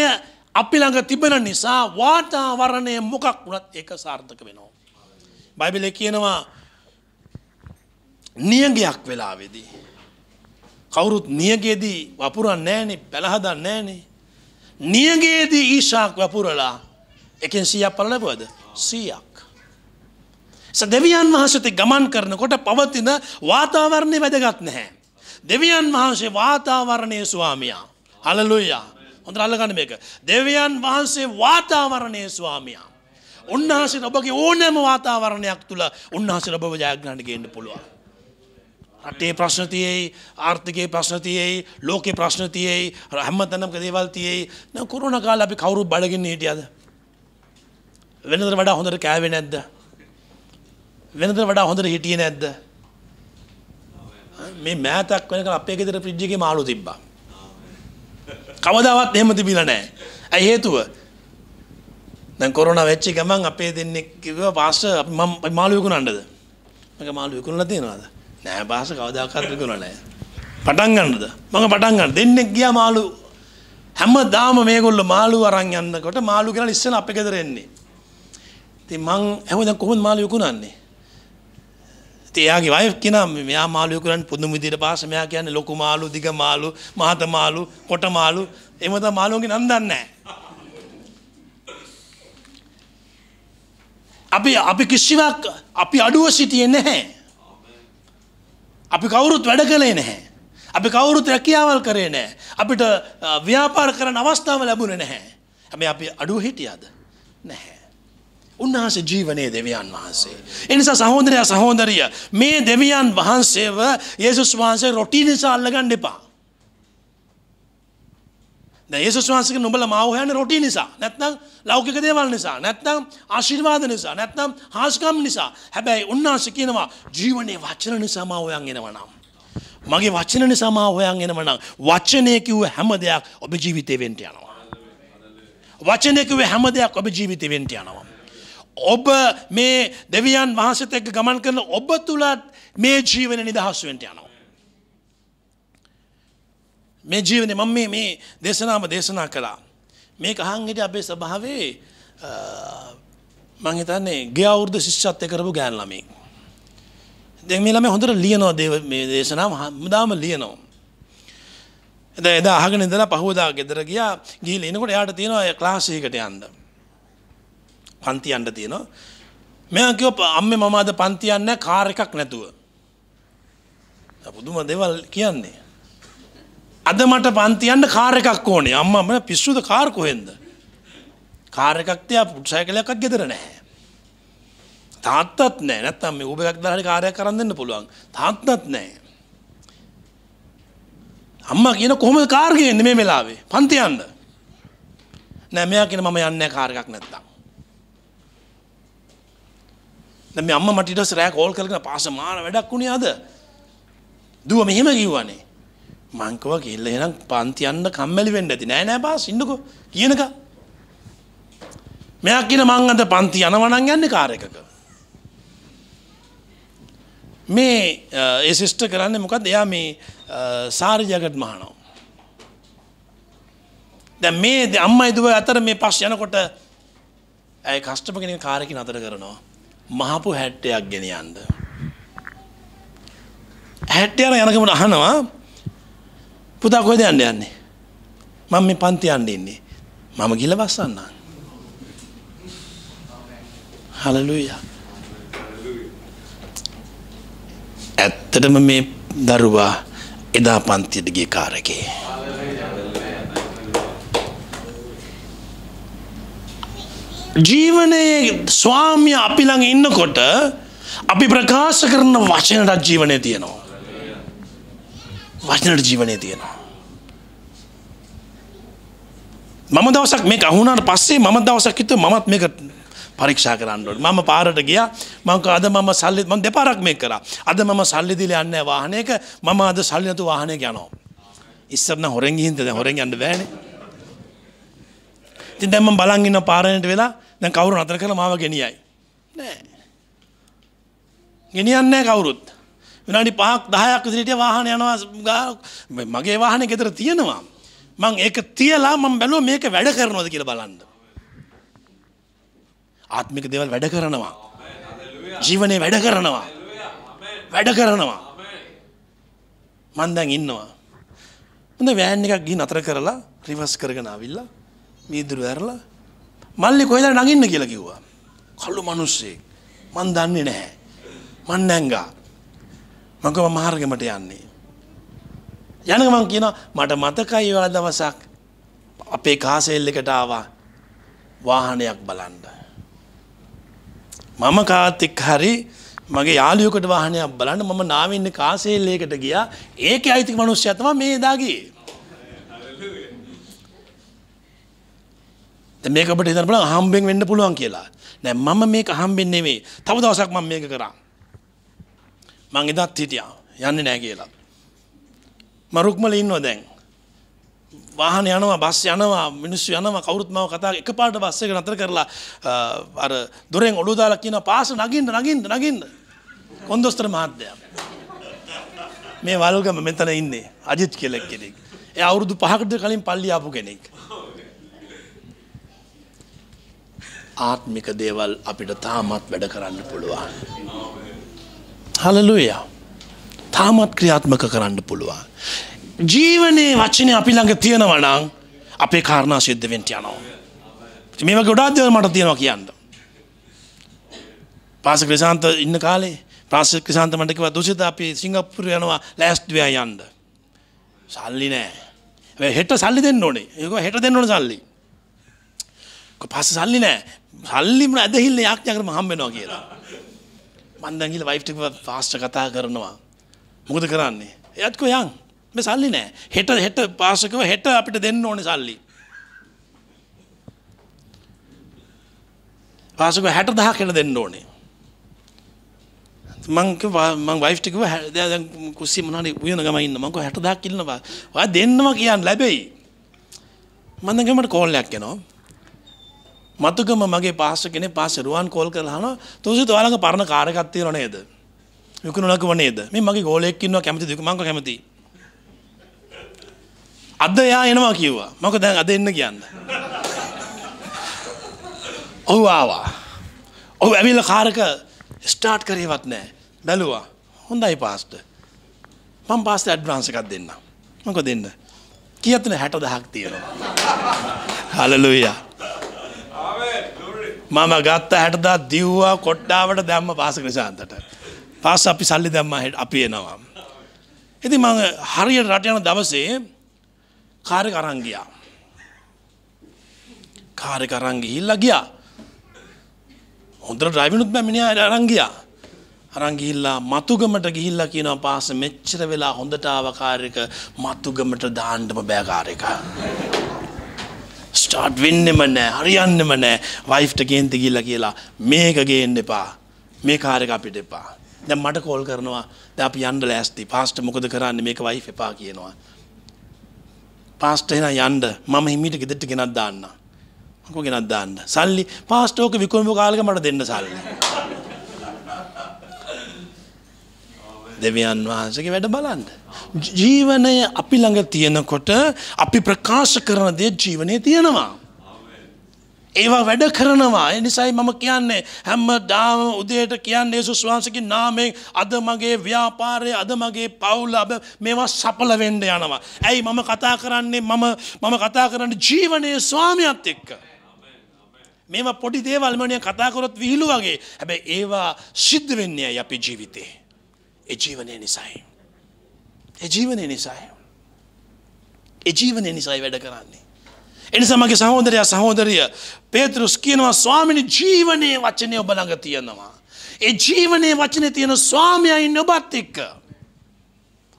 Speaker 2: අපි ළඟ තිබෙන නිසා වාතාවරණය මොකක් වුණත් ඒක සාර්ථක වෙනවා. බයිබලයේ කියනවා නියගයක් වෙලාවේදී කවුරුත් නියගයේදී වපුරන්නේ නැහනේ, පැල හදන්නේ නැහනේ. නියගයේදී ඊසාක් වපුරලා එකෙන් 100ක් පල ලැබුවද? 100ක්. දෙවියන් වහන්සේත් ගමන් කරනකොට පවතින වාතාවරණය වැදගත් නැහැ. දෙවියන් වහන්සේ වාතාවරණයේ ස්වාමියා. හලෙලූයා. හොඳට අල්ලගන්න මේක. දෙවියන් වහන්සේ වාතාවරණයේ ස්වාමියා. උන්වහන්සේට ඔබගේ ඕනෑම වාතාවරණයක් තුල උන්වහන්සේට ඔබව ජයග්‍රහණයට ගේන්න පුළුවන්. රටේ ප්‍රශ්න තියෙයි, ආර්ථිකයේ ප්‍රශ්න තියෙයි, ලෝකේ ප්‍රශ්න තියෙයි, හැමතැනම දේවල් තියෙයි. දැන් කොරෝනා කාලේ අපි කවුරුත් බඩගින්න හිටියද? වෙනදට වඩා හොඳට කෑවේ නැද්ද? වෙනදට වඩා හොඳට හිටියේ නැද්ද? මේ මෑතක් වෙනකන් අපේ ගෙදර ෆ්‍රිජ් එකේ මාළු තිබ්බා. කවදාවත් එහෙම තිබිලා නැහැ. ඇයි හේතුව? දැන් කොරෝනා වෙච්ච ගමන් අපේ දෙන්නේ කිව්වා පාස්ටර් අපි මම මාළු විකුණන්නද? මම මාළු විකුණලා තියනවාද? නෑ පාස්ටර් කවදාකවත් විකුණලා නැහැ. පටන් ගන්නද? මම පටන් ගන්න. දෙන්නෙක් ගියා මාළු හැමදාම මේගොල්ලෝ මාළු අරන් යනකොට මාළු ගෙනලා ඉස්සෙල්ලා අපේ ගෙදර එන්නේ. ඉතින් මං දැන් කොහොමද මාළු විකුණන්නේ? ඉතින් එයාගේ වයිෆ් කියනවා මෙයා මාළු විකුණන්නේ පුදුම විදිහට පාස්ටර් මෙයා කියන්නේ ලොකු මාළු, දිග මාළු, මහත මාළු, කොට මාළු එහෙම තමයි මාළුන්ගේ නම් දන්නේ නැහැ. අපි කිසිවක් අපි අඩුව සිටියේ නැහැ. අපි කවුරුත් වැඩ කළේ නැහැ. අපි කවුරුත් රැකියාවල් කරේ නැහැ. අපිට ව්‍යාපාර කරන්න අවස්ථාව ලැබුණේ නැහැ. හැබැයි අපි අඩුව හිටියද? නැහැ. උන්වහන්සේ ජීවනයේ දෙවියන් වහන්සේ. ඒ නිසා සහෝදරයා සහෝදරිය මේ දෙවියන් වහන්සේව යේසුස් වහන්සේ රොටි නිසා අල්ලගන්න එපා. දැන් යේසුස් වහන්සේගේ නුඹලා මාව හොයන්නේ රොටි නිසා. නැත්නම් ලෞකික දේවල් නිසා. නැත්නම් ආශිර්වාද නිසා. නැත්නම් හාස්කම් නිසා. හැබැයි උන්වහන්සේ කියනවා ජීවනයේ වචන නිසා මාව හොයන් එනවා නම්. මගේ වචන නිසා මාව හොයන් එනවා නම් වචනේ කිව්ව හැම දෙයක් ඔබ ජීවිතේ වෙන්න යනවා. වචනේ කිව්ව හැම දෙයක් ඔබ ජීවිතේ වෙන්න යනවා. ඔබ මේ දෙවියන් වහන්සේත් එක්ක ගමන් කරන ඔබ තුලත් මේ ජීවන නිදහස් වෙන්න යනවා. මේ ජීවනේ මම මේ දේශනා කළා. මේක අහන් හිටිය අපේ සභාවේ මම හිතන්නේ ගිය අවුරුදු ශිෂ්‍යත්වය කරපු ගෑන් ළමෙක්. දැන් මේ ළමයා හොඳට ලියනවා මේ දේශනාව හැමදාම ලියනවා. එදා අහගෙන ඉඳලා පහවදා ගෙදර ගිහිල්ලා එනකොට එයාට තියෙනවා ක්ලාස් එකකට යන්න. පන්ති යන්න තියෙනවා. මම කිව්වා අම්මේ මම අද පන්ති යන්නේ නැහැ කාර් එකක් නැතුව. පුදුම දේවල් කියන්නේ. අද මට පන්ති යන්න කාර් එකක් ඕනේ. අම්මා මම පිස්සුද කාර් කොහෙන්ද? කාර් එකක් තියා සයිකලයක්වත් ගෙදර නැහැ. තාත්තත් නැහැ. නැත්තම් මේ ඌබර් එකක් දාලා හරි කාර් එකක් අරන් දෙන්න පුළුවන්. තාත්තත් නැහැ. අම්මා කියන කොහොමද කාර් ගේන්නේ මේ වෙලාවේ? පන්ති යන්න. නෑ මෙයා කියන මම යන්නේ නැහැ කාර් එකක් නැත්තම්. දැන් මේ අම්මා මට ඊට පස්සේ රෑ කෝල් කරගෙන පාස මාන වැඩක් උනේ අද. දුව මෙහෙම කිව්වනේ. මං කව ගිහලා එහෙනම් පන්ති යන්න කම්මැලි වෙන්න ඇති. නෑ නෑ පාස් ඉන්නකෝ කියනක. මෙයා කියන මං අද පන්ති යනවා නම් යන්නේ කාර් එකක. මේ ඒ සිස්ටර් කරන්නේ මොකද්ද? එයා මේ සාරි ජැකට් මහනවා. දැන් මේ අම්මයි දුව අතර මේ පස් යනකොට ඇයි කස්ටමර් කෙනෙක් කාර් එකේ නතර කරනවා. මහපු 60ක් ගෙන යන්න. 60 යන ගමන අහනවා පුතා කොහෙද යන්නේ? මම මේ පන්ති යන්න ඉන්නේ. මම ගිහලා බස්සන්නම්. හලෙලූයා. ඇත්තටම මේ දරුවා එදා පන්තියට ගිය කාර් එකේ. ජීවනයේ ස්වාමියා අපි ළඟ ඉන්නකොට අපි ප්‍රකාශ කරන වචනට ජීවනය තියෙනවා. වචනට ජීවනය තියෙනවා. මම දවසක් මේක අහුණාට පස්සේ මම දවසක් හිතුවා මමත් මේක පරීක්ෂා කරන්න ඕනේ. මම පාරට ගියා. අද මම සල්ලි මම දෙපාරක් මේක කරා. අද මම සල්ලි දීලා යන්නේ නැහැ වාහනයක. මම අද සල්ලි නැතුව වාහනයක යනවා. ඉස්සර නම් හොරෙන් ගිහින් දැන් හොරෙන් යන්න බෑනේ. ඉතින් දැන් මම බලන් ඉන්න පාරේට වෙලා දැන් කවුරු නතර කරලා මාව ගෙනියයි. නෑ. ගෙනියන්නේ නැහැ කවුරුත්. විනාඩි 5ක් 10ක් විතර හිටිය වාහන යනවා. මගේ වාහනේ ගෙදර තියෙනවා. මං ඒක තියලා මම බැලුවා මේක වැඩ කරනවද කියලා බලන්න. ආත්මික දේවල් වැඩ කරනවා. ජීවනේ වැඩ කරනවා. වැඩ කරනවා. මං දැන් ඉන්නවා. හොඳ වෑන් එකක් ගිහින් අතර කරලා රිවර්ස් කරගෙන ආවිල්ලා වීදුරු ඇරලා මල්ලි කොහෙද නගින්න කියලා කිව්වා. කළු මිනිස්සෙක්. මං දන්නේ නැහැ. මං නැංගා. මං කව මාර්ගෙමට යන්නේ. යන ගමන් කියනවා මට මතකයි ඒ වල දවසක් අපේ කාසෙල් එකට ආවා වාහනයක් බලන්න. මම කාත් එක්ක හරි මගේ යාළුවෙකුට වාහනයක් බලන්න මම නාමේ ඉන්න කාසෙල් එකකට ගියා. ඒකේ අයිති මිනිස්සයා තමයි මේ එදා ගියේ. දැන් මේක අපිට හිතන්න පුළුවන් හම්බෙන් වෙන්න පුළුවන් කියලා. නෑ මම මේක හම්බෙන් නෙමෙයි. තව දවසක් මම මේක කරා. මං එදාත් හිටියා යන්නේ නෑ කියලා. මම රුක්මල ඉන්නවා දැන්. වාහන යනවා බස් යනවා මිනිස්සු යනවා කවුරුත් මාව කතා එකපාරට බස් එක නතර කරලා අර දොරෙන් ඔළුව දාලා කියනවා පාස නගින්න. කොන්දොස්තර මහත්තයා. මේ වල්ගම මෙතන ඉන්නේ අජිත් කියලා කෙනෙක්. ඒ අවුරුදු 5කට කලින් පල්ලි ආපු කෙනෙක්. ආත්මික දේවල් අපිට තාමත් වැඩ කරන්න පුළුවන්. හලෙලූයා. තාමත් ක්‍රියාත්මක කරන්න පුළුවන්. ජීවනයේ වචනේ අපි ළඟ තියෙනවා නම් අපේ කාරණා සිද්ධ වෙන්න යනවා. මේ වගේ ගොඩාක් දේවල් මට තියෙනවා කියන්න. පාසක ක්‍රිසාන්ත ඉන්න කාලේ පාසක ක්‍රිසාන්ත මට කිව්වා දුසිත අපි සිංගප්පූරු යනවා ලෑස්ති වෙලා යන්න. සල්ලි නැහැ. හෙට සල්ලි දෙන්න ඕනේ. ඒක හෙට දෙන්න ඕනේ සල්ලි. පස්සේ සල්ලි නැහැ. සල්ලි මොන ඇදහිල්ල යාඥා කරම හම්බ වෙනවා කියලා. මං දැන් ගිහලා වයිෆ්ට කිව්වා පාස්ටර් කතා කරනවා. මොකද කරන්නේ? එයාත් කෝ යන්. මේ සල්ලි නැහැ. හෙට පාස්ටර් කිව්වා හෙට අපිට දෙන්න ඕනේ සල්ලි. පාස්ටර් කිව්වා 60000 කියලා දෙන්න ඕනේ. මං වයිෆ්ට කිව්වා දැන් කුස්සිය මොනවාරි උයන ගම ඉන්න. මං කිව්වා 60000 කිල්ලනවා. ඔයා දෙන්නවා කියන්න ලැබෙයි. මං දැන් ගමට කෝල් එකක් එනවා. මතුගම මගේ පාස්ටර් කෙනෙක් පාස්ටර් රුවන් කෝල් කරලා අහනවා තෝසිත ඔයාලගේ පරණ කාර් එකක් තියෙනව නේද? විකුණනකව නේද? මේ මගේ ගෝලෙක් ඉන්නවා කැමතිද? මං කැමතියි. අද එයා එනවා කිව්වා. මම දැන් අද එන්න කියන්න. ඔව් ආවා. ඔව් ඇවිල්ලා කාර් එක ස්ටාර්ට් කරේවත් නැහැ. බැලුවා. හොඳයි පාස්ටර්. මම පාස්ටර් ඇඩ්වාන්ස් එකක් දෙන්න. මොකද දෙන්න? කීයද 60000ක් තියෙනවා. හලෙලූයා. මම ගත්ත 60000 දිව්වා කොට්ටාවට දැම්ම පාස ක්‍රිසාන්තට. පාස අපි සල්ලි දැම්මා අපි එනවා. ඉතින් මම හරියට රට යන දවසේ කාර් එක අරන් ගියා. කාර් එක අරන් ගිහිල්ලා ගියා. හොඳට ඩ්‍රයිවිනුත් බෑ මිනිහා අරන් ගියා. අරන් ගිහිල්ලා මතුගමට ගිහිල්ලා කියනවා පාස මෙච්චර වෙලා හොඳට ආව කාර් එක මතුගමට දාන්නම බෑ කාර් එක. ස්ටාර්ට් වෙන්නෙම නැහැ හරියන්නෙම නැහැ. වයිෆ්ට ගේන්න ගිහිල්ලා කියලා මේක ගේන්න එපා. මේ කාර් එක අපිට එපා. දැන් මට කෝල් කරනවා දැන් අපි යන්න ලෑස්ති. පාස්ටර් මොකද කරන්නේ මේක වයිෆ් එපා කියනවා. පාස්ටර් එන යන්න මම හිමීට ගෙදරට ගෙනත් දාන්න. මම ගෙනත් දාන්න. සල්ලි පාස්ටර් ඔක විකුණපු කාලෙක මට දෙන්න සල්ලි. දෙවියන් වහන්සේගේ වැඩ බලන්න. ජීවනය අපි ළඟ තියෙනකොට අපි ප්‍රකාශ කරන දේ ජීවනයේ තියෙනවා. ඒවා වැඩ කරනවා. ඒ නිසායි මම කියන්නේ හැමදාම උදේට කියන්නේ යේසුස් වහන්සේගේ නාමයෙන් අද මගේ ව්‍යාපාරය, අද මගේ පවුල, මේවා සඵල වෙන්න යනවා. ඇයි මම කතා කරන්නේ? මම කතා කරන්නේ ජීවනයේ ස්වාමියාත් එක්ක. මේවා පොඩි දේවල් මොනිය කතා කරොත් විහිළු වගේ. හැබැයි ඒවා සිද්ධ වෙන්නේ ඇයි අපේ ජීවිතේ? ඒ ජීවනයේ නිසායි. ඒ ජීවනයේ නිසායි. ඒ ජීවනයේ නිසායි වැඩ කරන්නේ. එනිසා මගේ සහෝදරයා සහෝදරිය පේතෘස් කියනවා ස්වාමිනේ ජීවනයේ වචනේ ඔබ ළඟ තියෙනවා. ඒ ජීවනයේ වචනේ තියෙන ස්වාමියා ඉන්න ඔබත් එක්ක.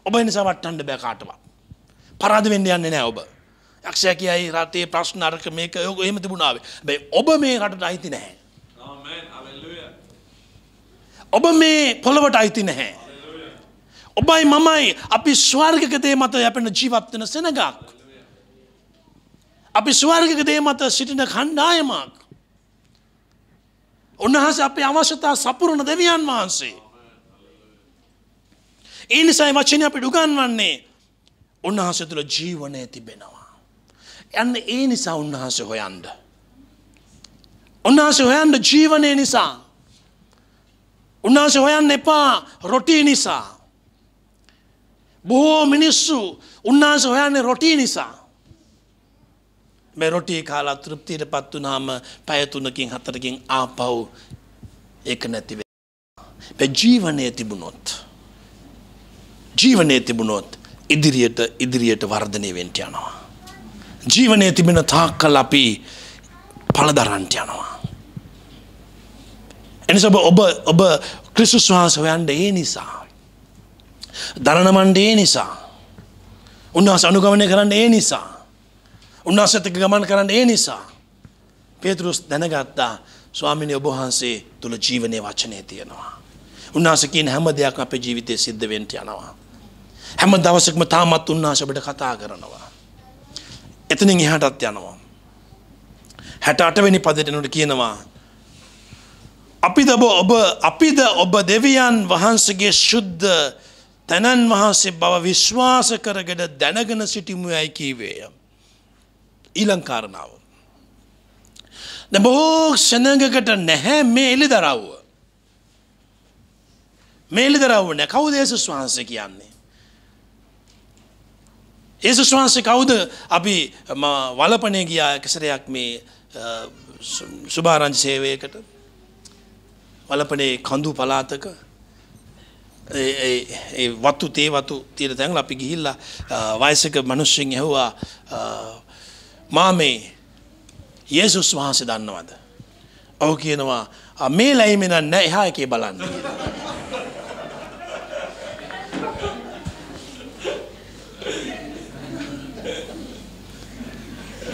Speaker 2: ඔබ නිසා වටන්න බෑ කාටවත්. පරාද වෙන්න යන්නේ නැහැ ඔබ. යක්ෂයා කියයි රටේ ප්‍රශ්න අරක මේක එහෙම තිබුණා වේ. හැබැයි ඔබ මේ රටට අයිති නැහැ. ආමෙන් හලෙලූයා. ඔබ මේ පොළවට අයිති නැහැ. ඔබයි මමයි අපි ස්වර්ගික දේ මත යැපෙන ජීවත් වෙන සෙනගක්. අපි ස්වර්ගික දේ මත සිටින කණ්ඩායමක්. උන්වහන්සේ අපේ අවශ්‍යතා සපුරන දෙවියන් වහන්සේ. ඒ නිසා වචනේ අපිට උගන්වන්නේ උන්වහන්සේ තුළ ජීවනය තිබෙනවා. යන්න ඒ නිසා උන්වහන්සේ හොයන්න. උන්වහන්සේ හොයන්න ජීවනය නිසා. උන්වහන්සේ හොයන්න එපා රොටි නිසා. බොහෝ මිනිස්සු උන්වහන්සේ හොයන්නේ රොටි නිසා. මේ රොටි කාලා තෘප්තියටපත් වුණාම පැය 3කින් 4කින් ආපහු ඒක නැති වෙනවා. මේ ජීවනයේ තිබුණොත් ඉදිරියට වර්ධනය වෙන්න යනවා. ජීවනයේ තිබෙන තාක්කල් අපි පළදරන්න යනවා. එනිසා ඔබ ක්‍රිස්තුස් වහන්සේ හොයන්න ඒ නිසා. දරණමණ්ඩේ ඒ නිසා. උන්වහන්සේ අනුගමනය කරන්න ඒ නිසා. උන්වහන්සේත් එක්ක ගමන් කරන්න ඒ නිසා. පේතෘස් දැනගත්තා ස්වාමීනි ඔබ වහන්සේ තුල ජීවනයේ වචනේ තියෙනවා. උන්වහන්සේ කියන හැම දෙයක්ම අපේ ජීවිතේ සිද්ධ වෙන්න යනවා. හැම දවසකම තාමත් උන්වහන්සේ අපිට කතා කරනවා. එතනින් එහාටත් යනවා. 68 වෙනි පදයට එනකොට කියනවා අපිද ඔබ දෙවියන් වහන්සේගේ ශුද්ධ තනන් වහන්සේ බව විශ්වාස කරගෙන දැනගෙන සිටිමු යයි කීවේය. ඊළඟ කාරණාව. දැන් බොහෝ සෙනඟකට නැහැ මේ එළිදරව්ව. මේ එළිදරව්ව නැහැ. කවුද යේසුස් වහන්සේ කියන්නේ? යේසුස් වහන්සේ කවුද? අපි වලපනේ ගියා එකසරයක් මේ සුභාරංචි සේවයකට. වලපනේ කඳු පළාතක ඒ වතු තියෙන තැන් අපි ගිහිල්ලා වයසක මිනිස්සුන් ඇහුවා මාමේ යේසුස් වහන්සේ දන්නවද? ඔව් කියනවා මේ ලයිමේ නෑ එහා එකේ බලන්න කියලා.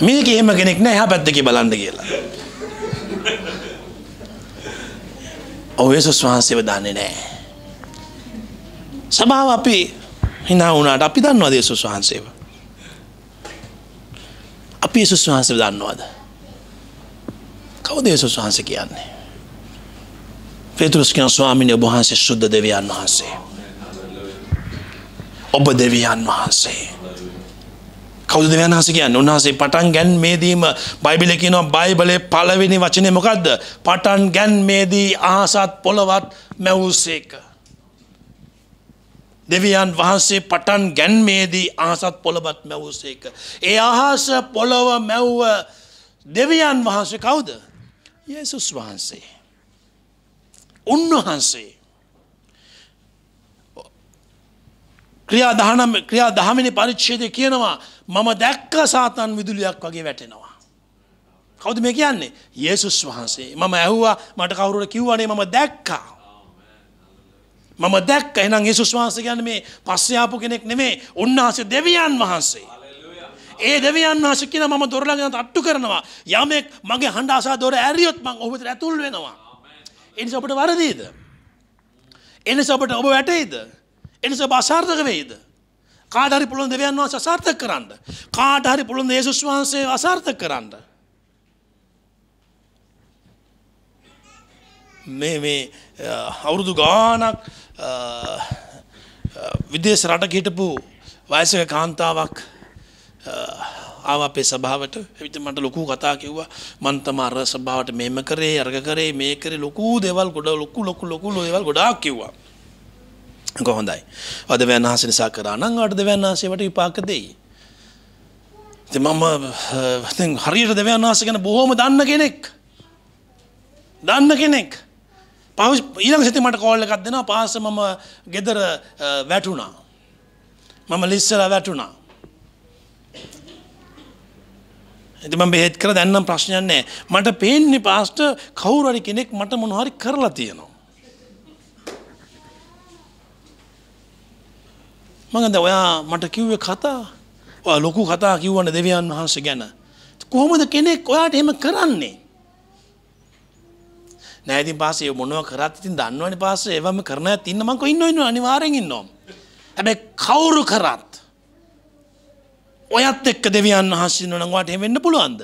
Speaker 2: මේකේ එහෙම කෙනෙක් නෑ එහා පැත්තේ බලන්න කියලා. ඔව් යේසුස් වහන්සේව දන්නේ නෑ. සභාව අපි hina වුණාට අපි දන්නවද යේසුස් වහන්සේව? අපි යේසුස් වහන්සේව දන්නවද? කවුද යේසුස් වහන්සේ කියන්නේ? පේතෘස් කියන ස්වාමීන් වහන්සේ සුද්ධ දෙවියන් වහන්සේ. ඔබ දෙවියන් වහන්සේ. කවුද දෙවියන් වහන්සේ කියන්නේ? උන්වහන්සේ පටන් ගැන්මේදීම බයිබලයේ කියනවා බයිබලයේ පළවෙනි වචනේ මොකද්ද? පටන් ගැන්මේදී අහසත් පොළවත් මැවුසේක. දෙවියන් වහන්සේ පටන් ගැන්මේදී අහසත් පොළවත් මැවුසේක. ඒ අහස පොළව මැව්ව දෙවියන් වහන්සේ කවුද? යේසුස් වහන්සේ. උන්වහන්සේ ක්‍රියා 10 වෙනි පරිච්ඡේදයේ කියනවා මම දැක්ක සාතන් විදුලියක් වගේ වැටෙනවා. කවුද මේ කියන්නේ? යේසුස් වහන්සේ. මම ඇහුවා මට කවුරුර කිව්වනේ මම දැක්කා. මම දැක්ක. එහෙනම් යේසුස් වහන්සේ කියන්නේ මේ පස්සේ ආපු කෙනෙක් නෙමෙයි. උන්වහන්සේ දෙවියන් වහන්සේ. ඒ දෙවියන් වහන්සේ කියන මම දොර ළඟ තට්ටු කරනවා. යමෙක් මගේ හඬ අසා දොර ඇරියොත් මං ඔහු වෙත ඇතුල් වෙනවා. ඒ නිසා ඔබට වරදීද? ඒ නිසා ඔබට ඔබ වැටෙයිද? ඒ නිසා ඔබ අසාර්ථක වෙයිද? කාට හරි පුළුවන් දෙවියන් වහන්සේ අසාර්ථක කරන්න. කාට හරි පුළුවන් යේසුස් වහන්සේ අසාර්ථක කරන්න. මේ අවුරුදු ගානක් විදේශ රටක හිටපු වයසක කාන්තාවක් ආව අපේ සභාවට. එවිට මට ලොකු කතා කිව්වා. මං තමයි අර සභාවට මෙහෙම කරේ අර්ග කරේ මේ කරේ ලොකු දේවල් ලොකු දේවල් ගොඩාක් කිව්වා. කොහොඳයි. අද වෙනහස නිසා කරා නම් අද දෙවන්නාසේවට විපාක දෙයි. ඉතින් මම දැන් හරියට දෙවන්නාස ගැන බොහොම දන්න කෙනෙක්. ඊළඟ සතියේ මට කෝල් එකක් දෙනවා. පාස මම ගෙදර වැටුණා. මම ලිස්සලා වැටුණා. ඉතින් මම බෙහෙත් කරලා දැන් නම් ප්‍රශ්නයක් නැහැ. මට පේන්නේ පාස්ටර් කවුරු හරි කෙනෙක් මට මොන හරි කරලා තියෙනවා. මම දැන් ඔයා මට කිව්වේ කතා. ඔයා ලොකු කතා කිව්වනේ දෙවියන් වහන්සේ ගැන. කොහොමද කෙනෙක් ඔයාට එහෙම කරන්නේ? නෑ ඉතින් පාස්සේ මොනවා කරත් ඉතින් දන්නවනේ පාස්සේ ඒවම කරන අයත් ඉන්න මං කො ඉන්නවා අනිවාර්යෙන් ඉන්නවා. හැබැයි කවුරු කරත් ඔයත් එක්ක දෙවියන් වහන්සේ ඉන්නවා නම් ඔයාට එහෙම වෙන්න පුළුවන්ද?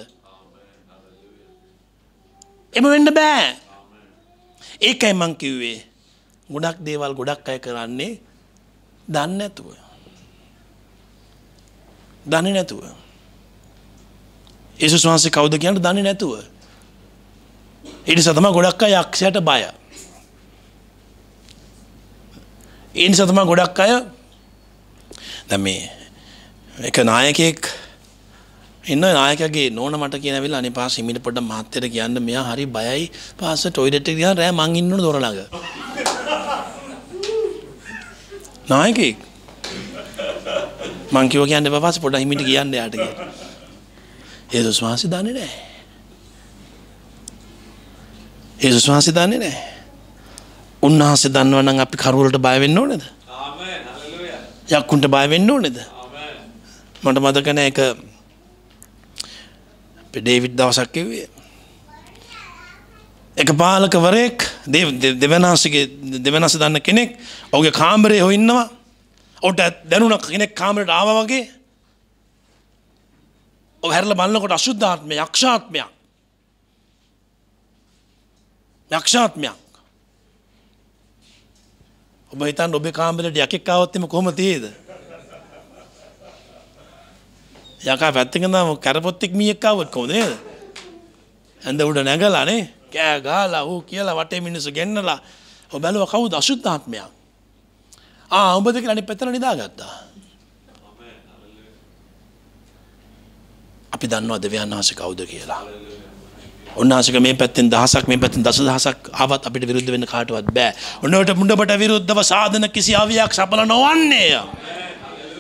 Speaker 2: එහෙම වෙන්න බෑ. ඒකයි මං කිව්වේ ගොඩක් දේවල් ගොඩක් අය කරන්නේ දන්නේ නැතුව. යේසුස් වහන්සේ කවුද කියන්න දන්නේ නැතුව. ඒ නිසා තමයි ගොඩක් අය යක්ෂයාට බය. ඒ නිසා තමයි ගොඩක් අය දැන් මේ එක නායකයෙක් ඉන්න නායකයාගේ නෝන මට කියනවිලා අනේ පාස් හිමිට පොඩ්ඩක් මහත්තයට කියන්න මෙයා හරි බයයි පාස් ටොයිලට් එක ගියාම රෑ මං ඉන්නවනේ දොර ළඟ. නායකයෙක් මං කිව්වා කියන්න එපා පාස් පොඩ්ඩක් හිමිට කියන්න යාට කියලා. යේසුස් වහන්සේ දන්නේ නැහැ. යේසුස් වහන්සේ දන්නේ නැහැ. උන්වහන්සේ දන්නවා නම් අපි කරුවලට බය වෙන්න ඕනේද? ආමේන් හලෙලූයා. යක්කුන්ට බය වෙන්න ඕනේද? ආමේන්. මට මතක නැහැ එක ඩේවිඩ් දවසක් කිව්වේ. එක පාලකවරයෙක් දෙවනාසගේ දන්න කෙනෙක් ඔහුගේ කාමරේ හො ඉන්නවා. ඔහුට දැනුණ කෙනෙක් කාමරේට ආවා වගේ. ඔහු හැරලා බලනකොට අසුද්ධාත්මයක් යක්ෂාත්මයක්. ඔබ හිතන්න ඔබේ කාමරේට යකෙක් ආවොත් එimhe කොහොම තියෙද? යකා පැත්තකින් දාම කරපොත්තෙක් මීයක් ආවොත් කොහොමද නේද? ඇඳ උඩ නැගලා නේ කෑ ගහලා ඌ කියලා වටේ මිනිස්සු ගෙන්නලා ඔබ බැලුවා කවුද අසුද්ධාත්මයක්. උඹද කියලා අනිත් පැත්තට නිදාගත්තා. අපි දන්නවා දෙවියන් වහන්සේ කවුද කියලා. උන්වහන්සේක මේ පැත්තෙන් දහසක් මේ පැත්තෙන් දසදහසක් ආවත් අපිට විරුද්ධ වෙන්න කාටවත් බෑ. උන්නට මුණබට විරුද්ධව සාධන කිසි ආවියක් සඵල නොවන්නේය.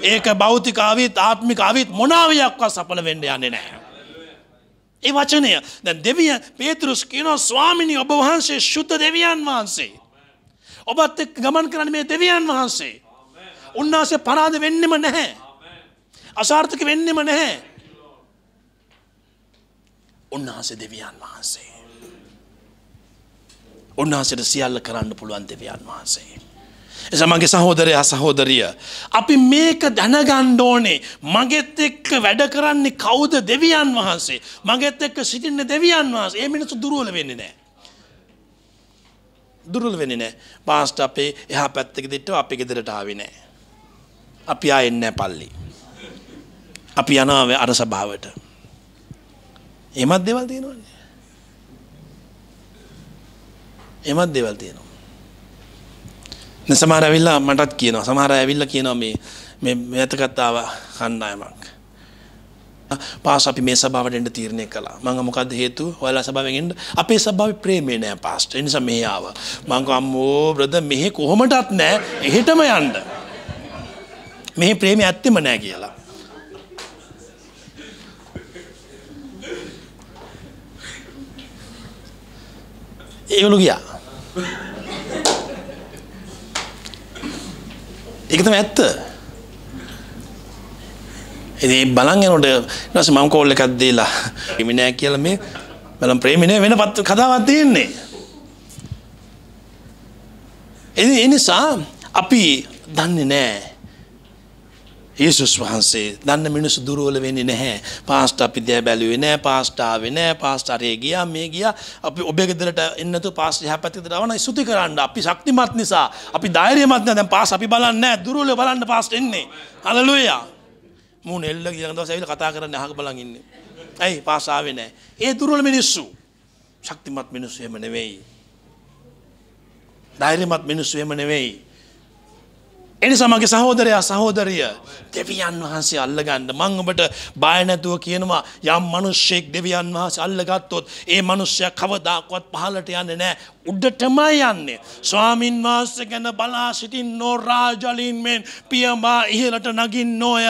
Speaker 2: ඒක භෞතික ආවිත් ආත්මික ආවිත් මොන ආවියක්වත් සඵල වෙන්න යන්නේ නැහැ. ඒ වචනය දැන් දෙවියන් පේතෘස් කියනවා ස්වාමිනී ඔබ වහන්සේ සුද්ධ දෙවියන් වහන්සේ. ඔබත් එක්ක ගමන් කරන්නේ මේ දෙවියන් වහන්සේ. උන්වහන්සේ පරාද වෙන්නෙම නැහැ. අසාර්ථක වෙන්නෙම නැහැ. උන්වහන්සේ දෙවියන් වහන්සේ. උන්වහන්සේට සියල්ල කරන්න පුළුවන් දෙවියන් වහන්සේ. එසා මගේ සහෝදරයා සහෝදරිය අපි මේක දැනගන්න ඕනේ. මගෙත් එක්ක වැඩ කරන්නේ කවුද? දෙවියන් වහන්සේ. මගෙත් එක්ක සිටින්නේ දෙවියන් වහන්සේ. ඒ මිනිස්සු දුර්වල වෙන්නේ නැහැ. දුර්වල වෙන්නේ නැහැ. පාස්ටර් අපේ එහා පැත්තක දිට්ටව අපේ ගෙදරට ආවේ නැහැ. අපි ආයෙත් නැහැ පල්ලි. අපි යනවා අර සභාවට. එමත් දේවල් තියෙනවනේ. එමත් දේවල් තියෙනවා. සමහර ඇවිල්ලා මටත් කියනවා. සමහර අය ඇවිල්ලා කියනවා මේ මෙතකත් ආවා කණ්ඩායමක්. පාස් අපි මේ සභාවට එන්න තීරණය කළා. මම මොකද්ද හේතුව? ඔයාලා සභාවෙන් එන්න. අපේ සභාවේ ප්‍රේමේ නෑ පාස්ටර්. ඒ නිසා මෙහි ආවා. මම කිව්වා අම්මෝ බ්‍රදර් මෙහි කොහොමදත් නෑ. එහෙටම යන්න. මෙහි ප්‍රේමේ ඇත්තෙම නෑ කියලා. ඒගොල්ලෝ ගියා. ඒක තමයි ඇත්ත. ඉතින් බලන් යනකොට ඊට මම කෝල් එකක් දීලා එමි නෑ කියලා මේ බලන් ප්‍රේමේ නෑ වෙන කතාවක් තියෙන්නේ. ඒ නිසා අපි දන්නේ නෑ යේසුස් වහන්සේ දන්න මිනිස්සු දුර්වල වෙන්නේ නැහැ. පාස්ටර් අපි දැය බැලුවේ නැහැ, පාස්ටර් ආවේ නැහැ, පාස්ටර් ඒ ගියා මේ ගියා. අපි ඔබේ ගෙදරට එන්න නැතුව පාස්ටර් එහා පැත්තට දාවන ස්තුති කරන්න. අපි ශක්තිමත් නිසා, අපි ධෛර්යමත් නැහැ. දැන් පාස්ටර් අපි බලන්නේ නැහැ. දුර්වල බලන්න පාස්ටර් එන්නේ. හලෙලූයා. මූණ එල්ල ඊළඟ දවසේ ඇවිල්ලා කතා කරන්නේ අහක බලන් ඉන්නේ. ඇයි පාස්ටර් ආවේ නැහැ? ඒ දුර්වල මිනිස්සු. ශක්තිමත් මිනිස්සු එහෙම නෙවෙයි. ධෛර්යමත් මිනිස්සු එහෙම නෙවෙයි. එනිසා මගේ සහෝදරයා සහෝදරිය දෙවියන් වහන්සේ අල්ලගන්න. මම ඔබට බය නැතුව කියනවා යම් මිනිස්සෙක් දෙවියන් වහන්සේ අල්ලගත්තොත් ඒ මිනිස්සයා කවදාකවත් පහළට යන්නේ නැහැ. උඩටමයි යන්නේ. ස්වාමින් වහන්සේ ගැන බලා සිටින්නෝ රාජලින් මෙන් පියමා ඉහළට නගින්නෝය.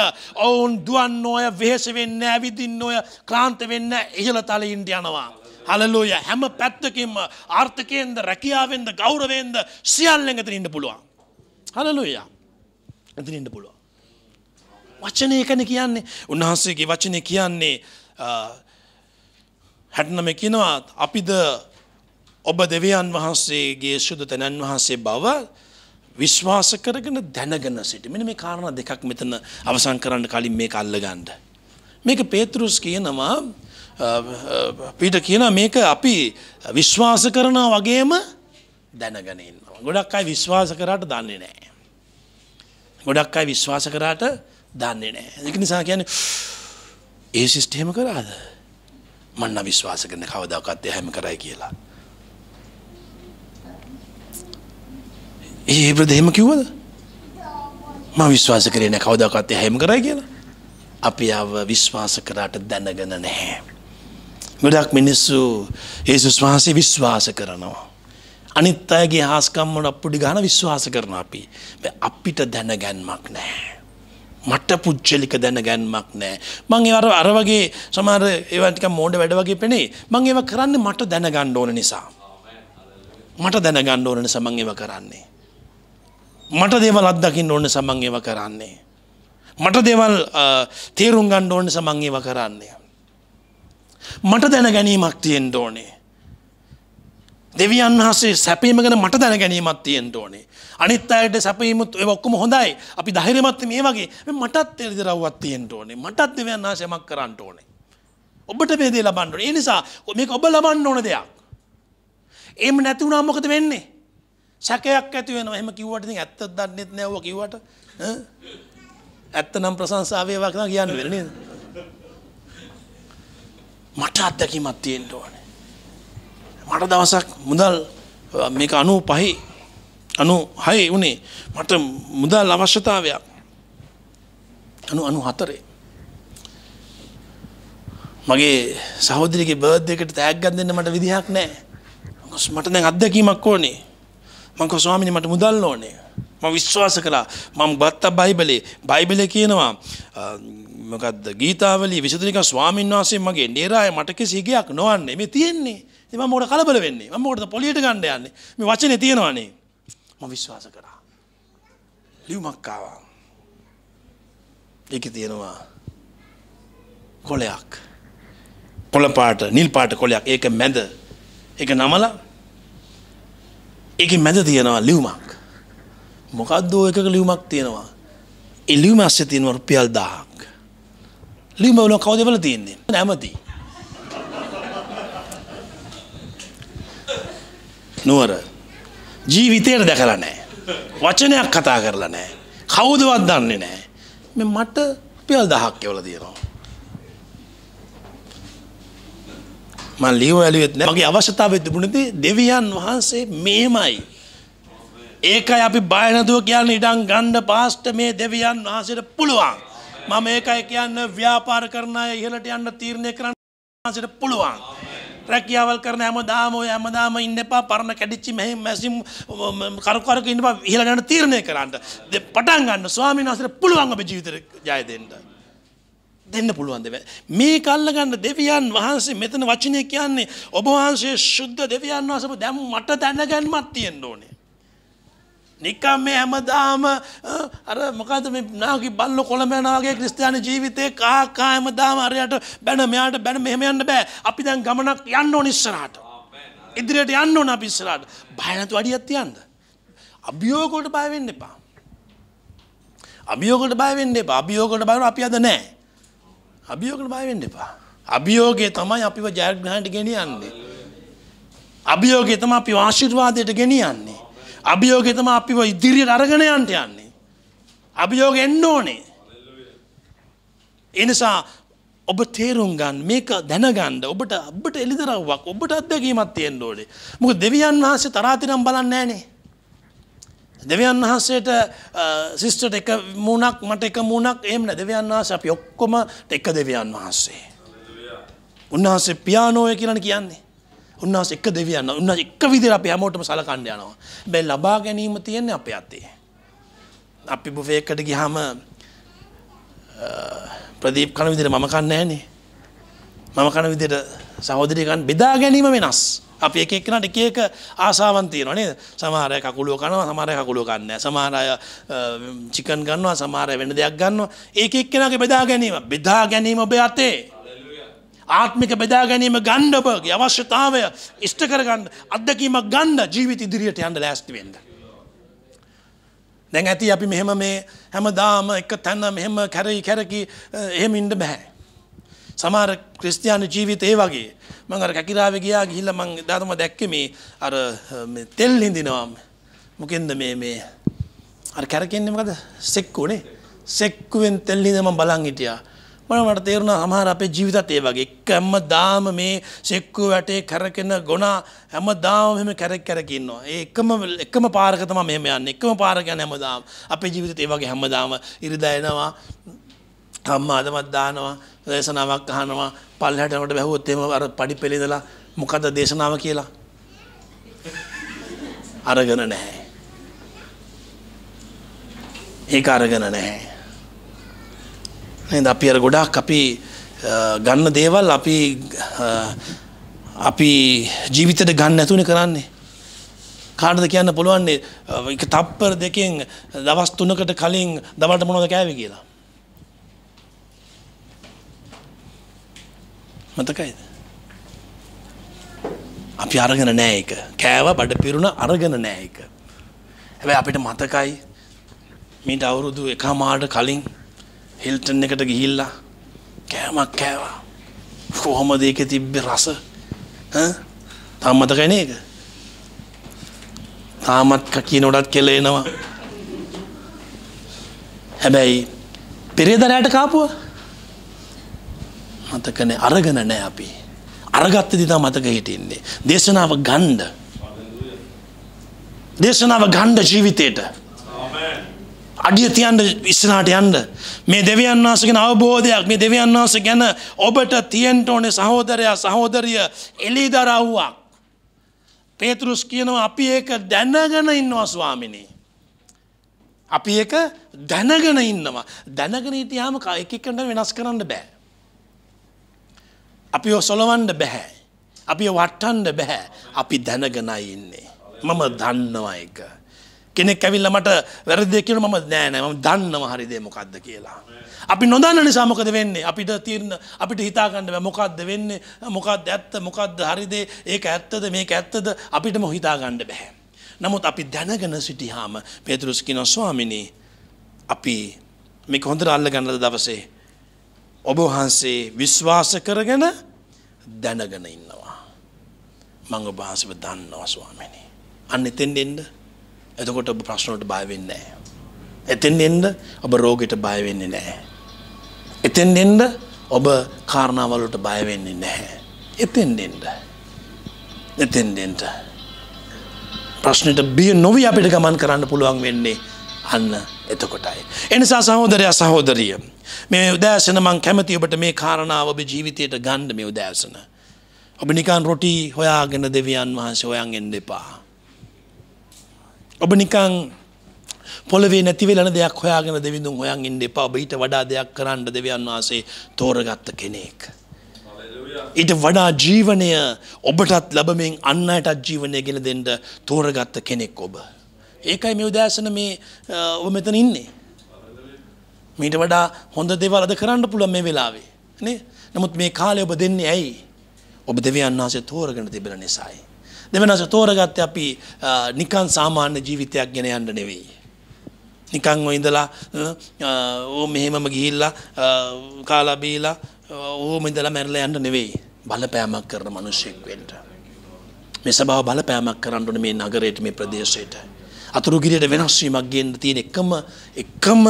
Speaker 2: ඔවුන් දුවන්නෝය, වෙහෙස වෙන්නේ, ඇවිදින්නෝය, ක්ලාන්ත වෙන්නේ ඉහළ තලින්ට යනවා. හලෙලූයා. හැම පැත්තකින්ම ආර්ථිකයෙන්ද, රැකියාවෙන්ද, ගෞරවයෙන්ද සියල්ලෙන් එතන ඉන්න පුළුවන්. හලෙලූයා. එතන ඉන්න පුළුවන්. වචනේ එකනේ කියන්නේ. උන්වහන්සේගේ වචනේ කියන්නේ 69 කියනවා අපිද ඔබ දෙවියන් වහන්සේගේ සුදුතනන් වහන්සේ බව විශ්වාස කරගෙන දැනගෙන සිටි. මෙන්න මේ කාරණා දෙකක් මෙතන අවසන් කරන්න කලින් මේක අල්ලගන්න. මේක පේතෘස් කියනවා පීටර් කියනවා මේක අපි විශ්වාස කරනවා වගේම දැනගෙන ඉන්නවා. ගොඩක් අය විශ්වාස කරාට දන්නේ නැහැ. ගොඩක් අය විශ්වාස කරාට දන්නේ නැහැ. ඒක නිසා කියන්නේ ඒ සිස්ටම් කරාද? මම නම් විශ්වාස කරන කවදාකවත් එහෙම කරයි කියලා. ඒ බ්‍රදර් එහෙම කිව්වද? මම විශ්වාස කරේ නැහැ කවදාකවත් එහෙම කරයි කියලා. අපි ආව විශ්වාස කරාට දැනගෙන නැහැ. ගොඩක් මිනිස්සු යේසුස් වහන්සේ විශ්වාස කරනවා. අනිත් අයගේ හාස්කම් වල අපුඩි ගන්න විශ්වාස කරනවා අපි. අපිට දැනගැන්මක් නැහැ. මට පුච්චලික දැනගැන්මක් නැහැ. මම අර වගේ සමහර ඒවා ටික මෝඩ වැඩ වගේ පෙනේ. මම ඒවා කරන්නේ මට දැනගන්න ඕන නිසා. මට දැනගන්න ඕන නිසා මම ඒවා කරන්නේ. මට දේවල් අත්දකින්න ඕන නිසා මම ඒවා කරන්නේ. මට දේවල් තේරුම් ගන්න ඕන නිසා මම ඒවා කරන්නේ. මට දැන ගැනීමක් තියෙන්න ඕනේ. දෙවියන් වහන්සේ සැපීම ගැන මට දැන ගැනීමක් තියෙන්න ඕනේ. අනිත් අයට සැපීමුත් ඒ ඔක්කොම හොඳයි. අපි ධෛර්යමත් මේ වගේ මටත් එළිදරව්වක් තියෙන්න ඕනේ. මටත් දෙවියන් වහන්සේ යමක් කරන්න ඕනේ. ඔබට මේ දේ ලබන්න ඕනේ. ඒ නිසා මේක ඔබ ලබන්න ඕන දෙයක්. එහෙම නැති වුණාම මොකද වෙන්නේ? සැකයක් ඇති වෙනවා. එහෙම කිව්වට ඉතින් ඇත්තද දන්නෙත් නෑ ඔය කිව්වට. ඇත්ත නම් ප්‍රශංසාව වේවා කියලා කියන්නේ වෙන්නේ නේද? මට අත්දැකීමක් තියෙන්න ඕනේ. මට දවසක් මුදල් මේක 96 උනේ මට මුදල් අවශ්‍යතාවයක් 94 මගේ සහෝදරියගේ බර්ත්ඩේ එකට තෑග්ගක් දෙන්න මට විදිහක් නැහැ. මට දැන් අත්දැකීමක් ඕනේ. මම කිව්වා ස්වාමීනි මට මුදල් ඕනේ. මම විශ්වාස කළා. මම බත්ත බයිබලේ කියනවා මොකද්ද ගීතාවලිය 23 ස්වාමීන් වහන්සේ මගේ නේරාය මට කිසි ගයක් නොවන්නේ මේ තියෙන්නේ. ඉතින් මම මොකටද කලබල වෙන්නේ? මම මොකටද පොලියට ගන්න යන්නේ? මේ වචනේ තියෙනවානේ. මම විශ්වාස කරා. ලියුමක් ආවා. ඒකේ තියෙනවා කොලයක්. කොළ පාට, නිල් පාට කොලයක්. ඒක මැද. ඒක නමලා ඒකේ මැද තියෙනවා ලියුමක්. මොකද්ද එකක ලියුමක් තියෙනවා. ඒ ලියුම ඇස්සේ තියෙනවා රුපියල් 1000ක්. ලියුම වල කවුද වල තියෙන්නේ? නැමති. නුවර ජීවිතේට දැකලා නැහැ. වචනයක් කතා කරලා නැහැ. කවුදවත් දන්නේ නැහැ. මේ මට රුපියල් 1000ක් එවලා තියෙනවා. මම ලියුවෙත් නැහැ. මගේ අවශ්‍යතාවය තිබුණේ දෙවියන් වහන්සේ මෙහෙමයි. ඒකයි අපි බය නැතුව කියන්නේ ඉඩම් ගන්න පාස්ටර් මේ දෙවියන් වහන්සේට පුළුවන්. මම ඒකයි කියන්නේ ව්‍යාපාර කරන අය ඉහළට යන්න තීරණය කරන්න වහන්සේට පුළුවන්. රැකියාවල් කරන හැමදාම ඉන්න එපා. පරණ කැඩිච්ච මැසිම් කරකරක ඉන්න එපා. ඉහළට යන්න තීරණය කරන්න. පටන් ගන්න ස්වාමීන් වහන්සේට පුළුවන් අපේ ජීවිතේ ජය දෙන්න පුළුවන් දෙවියන්. මේක අල්ලගන්න දෙවියන් වහන්සේ මෙතන වචනේ කියන්නේ ඔබ වහන්සේ සුද්ධ දෙවියන් වහන්සේ දැන් මට දැනගන්නමක් තියෙන්න ඕනේ. නිකම් මේ හැමදාම අර මොකද්ද මේ නාකි බල්ල කොළඹ යනවා වගේ ක්‍රිස්තියානි ජීවිතේ කා හැමදාම අරයට බැන මෙයාට බැන මෙහෙම යන්න බෑ. අපි දැන් ගමනක් යන්න ඕන ඉස්සරහට. ඉදිරියට යන්න ඕන අපි ඉස්සරහට. බය නැතුව අඩියක් තියන්න. අභියෝග වලට බය වෙන්න එපා. අභියෝගයට බය වෙන්න එපා. අභියෝගයට බය වුණා අපි අද නැහැ. අභියෝගයට බය වෙන්න එපා. අභියෝගය තමයි අපිව ජයග්‍රහණයට ගෙනියන්නේ. අභියෝගය තමයි අපිව ආශිර්වාදයට ගෙනියන්නේ. අභියෝගය තමයි අපිව ඉදිරියට අරගෙන යන්නේ. අභියෝගය එන්න ඕනේ. ඒ නිසා ඔබ තේරුම් ගන්න මේක දැනගන්න ඔබට එළිදරව්වක් ඔබට අත්දැකීමක් තියෙන්න ඕනේ. මොකද දෙවියන් වහන්සේ තරාතිරම් බලන්නේ නැහනේ. දෙවියන් වහන්සේට සිස්ටර්ට එක මූණක් මට එක මූණක් එහෙම නෑ. දෙවියන් වහන්සේ අපි ඔක්කොම එක දෙවියන් වහන්සේ. උන්වහන්සේ පියානෝය කියලා කියන්නේ. උන්වහන්සේ එක දෙවියන්. උන්වහන්සේ එක විදිහට අපි හැමෝටම සලකන්න යනවා. හැබැයි ලබා ගැනීම තියෙන්නේ අපේ අතේ. අපි බුෆේ එකට ගියාම ප්‍රදීප් කන විදිහට මම කන්නේ නැහනේ. මම කන විදිහට සහෝදරිය කන බෙදා ගැනීම වෙනස්. අපි එක එක්කනට එක එක ආසාවන් තියෙනවා නේද? සමහර අය කකුලුව කනවා, සමහර අය කකුලුව කන්නේ නැහැ. සමහර අය චිකන් ගන්නවා, සමහර අය වෙන දෙයක් ගන්නවා. ඒක එක්කෙනාගේ බෙදා ගැනීම ඔබේ අතේ. ආත්මික බෙදා ගැනීම ගන්න ඔබගේ අවශ්‍යතාවය ඉෂ්ට කරගන්න, අත්දැකීමක් ගන්න, ජීවිත ඉදිරියට යන්න ලෑස්ති වෙන්න. දැන් ඇති අපි මෙහෙම මේ හැමදාම එක තැන මෙහෙම කැරකි එහෙම ඉන්න බෑ. සමහර ක්‍රිස්තියානි ජීවිත ඒ වගේ. මම අර කැකිරාවේ ගියා ගිහිල්ලා මම එදා තමයි දැක්කේ මේ අර මේ තෙල් හිඳිනවා. මොකෙන්ද මේ අර කැරකෙන්නේ මොකද? සෙක්කුනේ. සෙක්කුවෙන් තෙල් හිඳ මම බලන් හිටියා. මට තේරුණා සමහර අපේ ජීවිතත් ඒ වගේ. හැමදාම මේ සෙක්කුව වැටේ කැරකෙන ගොනා හැමදාම මෙහෙම කැරක ඉන්නවා. ඒ එකම පාරක තමයි මෙහෙම යන්නේ. එකම පාරක යන හැමදාම. අපේ ජීවිතත් ඒ වගේ හැමදාම ඉරිදා එනවා. අම්මා අදමත් දානවා. දේශනාවක් අහනවා. පල්ලෙහාට යනකොට බැහුවොත් එහෙම අර පඩි පෙළ ඉඳලා මොකද්ද දේශනාව කියලා අරගෙන නැහැ. ඒක අරගෙන නැහැ. නේද? අපි අර ගොඩාක් අපි ගන්න දේවල් අපි ජීවිතේට ගන්න නැතුනේ කරන්නේ. කාටද කියන්න පුළුවන් එක තප්පර දෙකෙන් දවස් 3කට කලින් දවල්ට මොනවද කෑවේ කියලා? මතකයිද? අපි අරගෙන නැහැ ඒක. කෑවා බඩ පිරුණ අරගෙන නැහැ ඒක. හැබැයි අපිට මතකයි මීට අවුරුදු 1මාට කලින් හිල්ටන් එකට ගිහිල්ලා කෑමක් කෑවා. කොහොමද ඒකේ තිබ්බේ රස? තාම මතකයි නේද? තාමත් කකිනොඩත් කෙල එනවා. හැබැයි පෙරේදරයට කාපුවා මතක නැහැ. අරගෙන නැහැ අපි. අරගත්තදී තමයි මතක හිටින්නේ. දේශනාව ගන්න ජීවිතේට. අඩිය තියන්න ඉස්සරහට යන්න. මේ දෙවියන් වහන්සේ ගැන අවබෝධයක්, මේ දෙවියන් වහන්සේ ගැන ඔබට තියෙන්න ඕනේ සහෝදරයා සහෝදරිය එළිදරව්වක්. පේතෘස් කියනවා අපි ඒක දැනගෙන ඉන්නවා ස්වාමිනේ. අපි ඒක දැනගෙන ඉන්නවා. දැනගෙන හිටියාම එක එක්කෙනා වෙනස් කරන්න බෑ. අපිව සොලවන්න බෑ. අපිව වටන්න බෑ. අපි දැනගෙනයි ඉන්නේ. මම දන්නවා ඒක. කෙනෙක් ඇවිල්ලා මට වැරදි දෙයක් කියනවා මම නෑ මම දන්නවා හරි දේ මොකද්ද කියලා. අපි නොදන්න නිසා මොකද වෙන්නේ? අපිට හිතා ගන්න බෑ මොකද්ද වෙන්නේ? මොකද්ද ඇත්ත? මොකද්ද හරි දේ? ඒක ඇත්තද? මේක ඇත්තද? අපිටම හිතා ගන්න බෑ. නමුත් අපි දැනගෙන සිටියාම පේතෘස් කියනවා ස්වාමිනේ අපි මේක හොඳට අල්ලගන්න දවසේ ඔබ වහන්සේ විශ්වාස කරගෙන දැනගෙන ඉන්නවා. මම ඔබ වහන්සේව දන්නවා ස්වාමිනේ. අන්න එතෙන් එන්න. එතකොට ඔබ ප්‍රශ්න වලට බය වෙන්නේ නැහැ. එතෙන් එන්න ඔබ රෝගයට බය වෙන්නේ නැහැ. එතෙන් එන්න ඔබ කාරණාවල් වලට බය වෙන්නේ නැහැ. එතෙන් එන්න. ප්‍රශ්නෙට බිය නොවි අපිට ගමන් කරන්න පුළුවන් වෙන්නේ අන්න එතකොටයි. එනිසා සහෝදරයා සහෝදරිය මේ උදෑසන මං කැමති ඔබට මේ කාරණාව ඔබේ ජීවිතයට ගන්න මේ උදෑසන. ඔබ නිකන් රොටි හොයාගෙන දෙවියන් වහන්සේ හොයන් එන්න එපා. ඔබ නිකන් පොළවේ නැති වෙලන දෙයක් හොයාගෙන දෙවිඳුන් හොයන් ඉන්න එපා. ඔබ ඊට වඩා දෙයක් කරන්න දෙවියන් වහන්සේ තෝරගත්ත කෙනෙක්. ඊට වඩා ජීවනය ඔබටත් ලැබෙමින් අන් අයටත් ජීවනය ගෙන දෙන්න තෝරගත්ත කෙනෙක් ඔබ. ඒකයි මේ උදෑසන මේ ඔබ මෙතන ඉන්නේ. මීට වඩා හොඳ දේවල් අද කරන්න පුළුවන් මේ වෙලාවේ නේ. නමුත් මේ කාලේ ඔබ දෙන්නේ ඇයි? ඔබ දෙවියන් වහන්සේ තෝරගෙන තිබෙන නිසායි. දෙවියන් වහන්සේ තෝරගත්තේ අපි නිකන් සාමාන්‍ය ජීවිතයක් ගෙන යන්න නෙවෙයි. නිකන් ඔය ඉඳලා ඕ මෙහෙමම ගිහිල්ලා කාලා බීලා ඕම ඉඳලා මැරලා යන්න නෙවෙයි. බලපෑමක් කරන මිනිසෙක් වෙන්න. මේ සභාව බලපෑමක් කරන්න ඕනේ මේ නගරයට මේ ප්‍රදේශයට. අතුරුගිරියට වෙනස් වීමක් ගෙන්න තියෙන එකම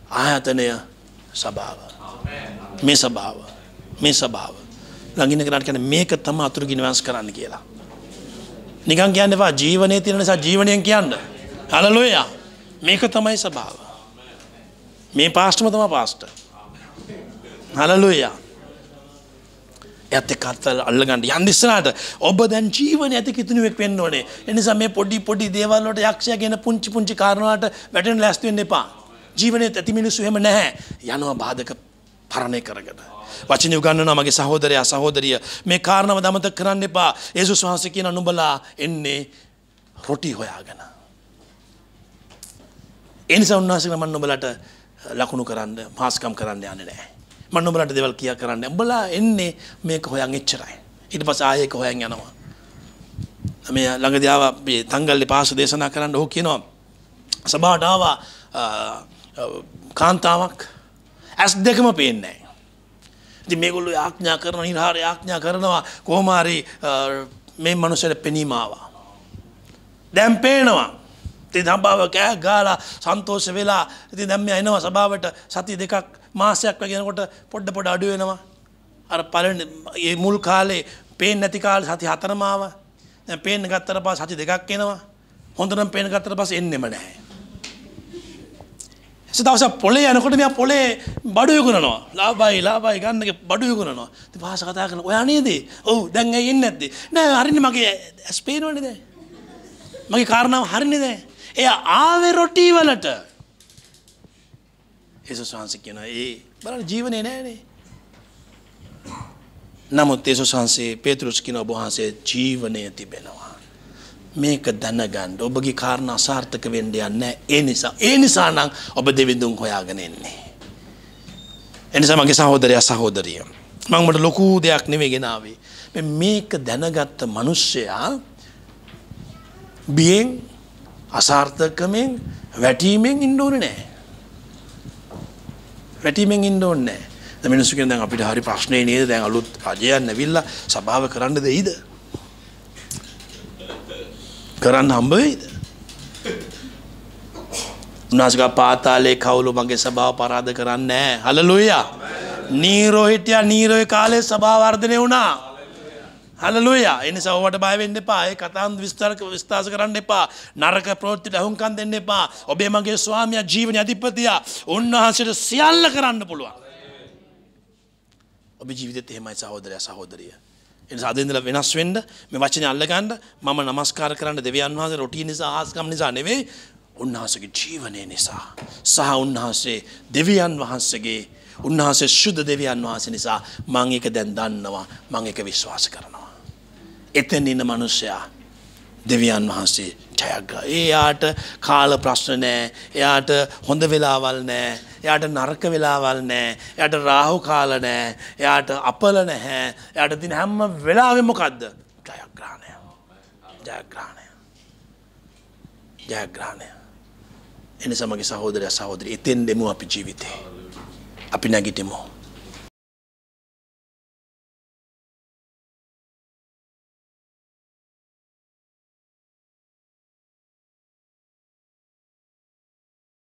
Speaker 2: ආයතනය සභාව. මේ සභාව. ළඟින් කරාට කියන්නේ මේක තමයි අතුරුගිනි වෙනස් කරන්න කියලා. නිකන් කියන්න එපා ජීවනයේ තියෙන නිසා ජීවණයෙන් කියන්න. හලෙලූයා. මේක තමයි සභාව. මේ පාස්ටර්ම තමයි පාස්ටර්. හලෙලූයා. එයත් එක්ක අල්ලගන්න යන්න ඉස්සරහට ඔබ දැන් ජීවනයේ ඇති කිතුණුවෙක් වෙන්න ඕනේ. ඒ නිසා මේ පොඩි දේවල් වලට යක්ෂයා කියන පුංචි කාරණාවට වැටෙන්න ලෑස්ති වෙන්න එපා. ජීවනයේ ඇති මිනිස්සු එහෙම නැහැ. යනවා බාධක පරණය කරගෙන. වචනේ උගන්වනවා මගේ සහෝදරයා සහෝදරිය මේ කාරණාව දමතක කරන්න එපා. යේසුස් වහන්සේ කියන නුඹලා එන්නේ රොටි හොයාගෙන. ඒ නිසා උන්වහන්සේ මම නුඹලට ලකුණු කරන්න මාස්කම් කරන්න යන්නේ නැහැ. මම නුඹලට දේවල් කියා කරන්නේ. උඹලා එන්නේ මේක හොයන් එච්චරයි. ඊට පස්සේ ආයෙ ඒක හොයන් යනවා. මේ ළඟදී ආවා මේ තංගල්ලේ පාස දේශනා කරන්න ඕක කියනවා. සභාවට ආවා කාන්තාවක් ඇස් දෙකම පේන්නේ නැහැ. ඉතින් මේගොල්ලෝ ආඥා කරන නිරහාරය ආඥා කරනවා කොහොම හරි මේ මනුස්සයට පෙනීම ආවා. දැන් පේනවා. ඉතින් සභාව කෑ ගාලා සන්තෝෂ වෙලා ඉතින් දැන් මේ එනවා සභාවට සති දෙකක් මාසයක් වගේ යනකොට පොඩ අඩු වෙනවා. අර පළවෙනි මේ මුල් කාලේ පේන්නේ නැති කාලේ සති 4ම ආවා. දැන් පේන්න ගත්තට පස්සේ සති දෙකක් එනවා. හොඳටම පේන්න ගත්තට පස්සේ එන්නෙම නැහැ. සදවස පොලේ යනකොට මෙයා පොලේ බඩු විකුණනවා. ලාභයි ගන්නගේ බඩු විකුණනවා. ඉතින් භාෂ කතා කරන ඔයා නේද? ඔව් දැන් ඇයි එන්නේ නැද්ද? නෑ හරිනේ මගේ ඇස් පේනවනේ දැන්. මගේ කාරණාව හරිනේ දැන්. එයා ආවේ රොටි වලට. යේසුස් වහන්සේ කියනවා ඒ බලන්න ජීවනේ නෑනේ. නමුත් යේසුස් වහන්සේ පේතෘස් කියන ඔබ වහන්සේ ජීවනය තිබෙනවා. මේක දැනගන්න ඔබගේ කාරණා අසාර්ථක වෙන්න යන්නේ ඒ නිසා නම් ඔබ දෙවිඳුන් හොයාගෙන එන්නේ. ඒ නිසා මගේ සහෝදරයා සහෝදරිය මම මට ලොකු දෙයක් නෙවෙයි ගෙනාවේ. මේක දැනගත්ත මිනිස්සයා බියෙන් අසාර්ථකකමෙන් වැටීමෙන් ඉන්න ඕනේ නැහැ. වැටීමෙන් ඉන්න ඕනේ නැහැ. දැන් මිනිස්සු කියන දැන් අපිට හරි ප්‍රශ්නේ නේද දැන් අලුත් රජයක් නැවිලා සභාව කරන්න දෙයිද? කරන්න හම්බ වෙයිද? උනාස්ගා පාතාලේ කවුළු මගේ සභාව පරාද කරන්නේ නැහැ. හලෙලූයා. නීරෝ හිටියා නීරෝේ කාලේ සභාව වර්ධනය වුණා. හලෙලූයා. ඒ නිසා ඔබට බය වෙන්න එපා. ඒ කතාන් විස්තර කරන්න එපා. නරක ප්‍රවෘත්තිට අහුම්කම් දෙන්න එපා. ඔබේ මගේ ස්වාමියා ජීවන අධිපතියා උන්වහන්සේට සියල්ල කරන්න පුළුවන්. ඔබේ ජීවිතේත් එහෙමයි සහෝදරයා සහෝදරිය. ඒ නිසා අද ඉඳලා වෙනස් වෙන්න මේ වචනේ අල්ලගන්න මම නමස්කාර කරන්න දෙවියන් වහන්සේ රොටි නිසා ආස්කම් නිසා නෙවෙයි උන්වහන්සේගේ ජීවනය නිසා සහ උන්වහන්සේ දෙවියන් වහන්සේගේ උන්වහන්සේ සුද්ධ දෙවියන් වහන්සේ නිසා මම ඒක දැන් දන්නවා මම ඒක විශ්වාස කරනවා. එතන ඉන්න මිනිසයා දෙවියන් වහන්සේ ජයග්‍රහ. එයාට කාල ප්‍රශ්න නැහැ. එයාට හොඳ වෙලාවල් නැහැ. එයාට නරක වෙලාවල් නැහැ. එයාට රාහු කාල නැහැ. එයාට අපල නැහැ. එයාට දින හැම වෙලාවෙම මොකද්ද? ජයග්‍රහණය. ජයග්‍රහණය. ජයග්‍රහණය. එනිසා මගේ සහෝදරයා සහෝදරිය එතෙන් දෙමු අපි ජීවිතේ. අපි නැගිටිමු.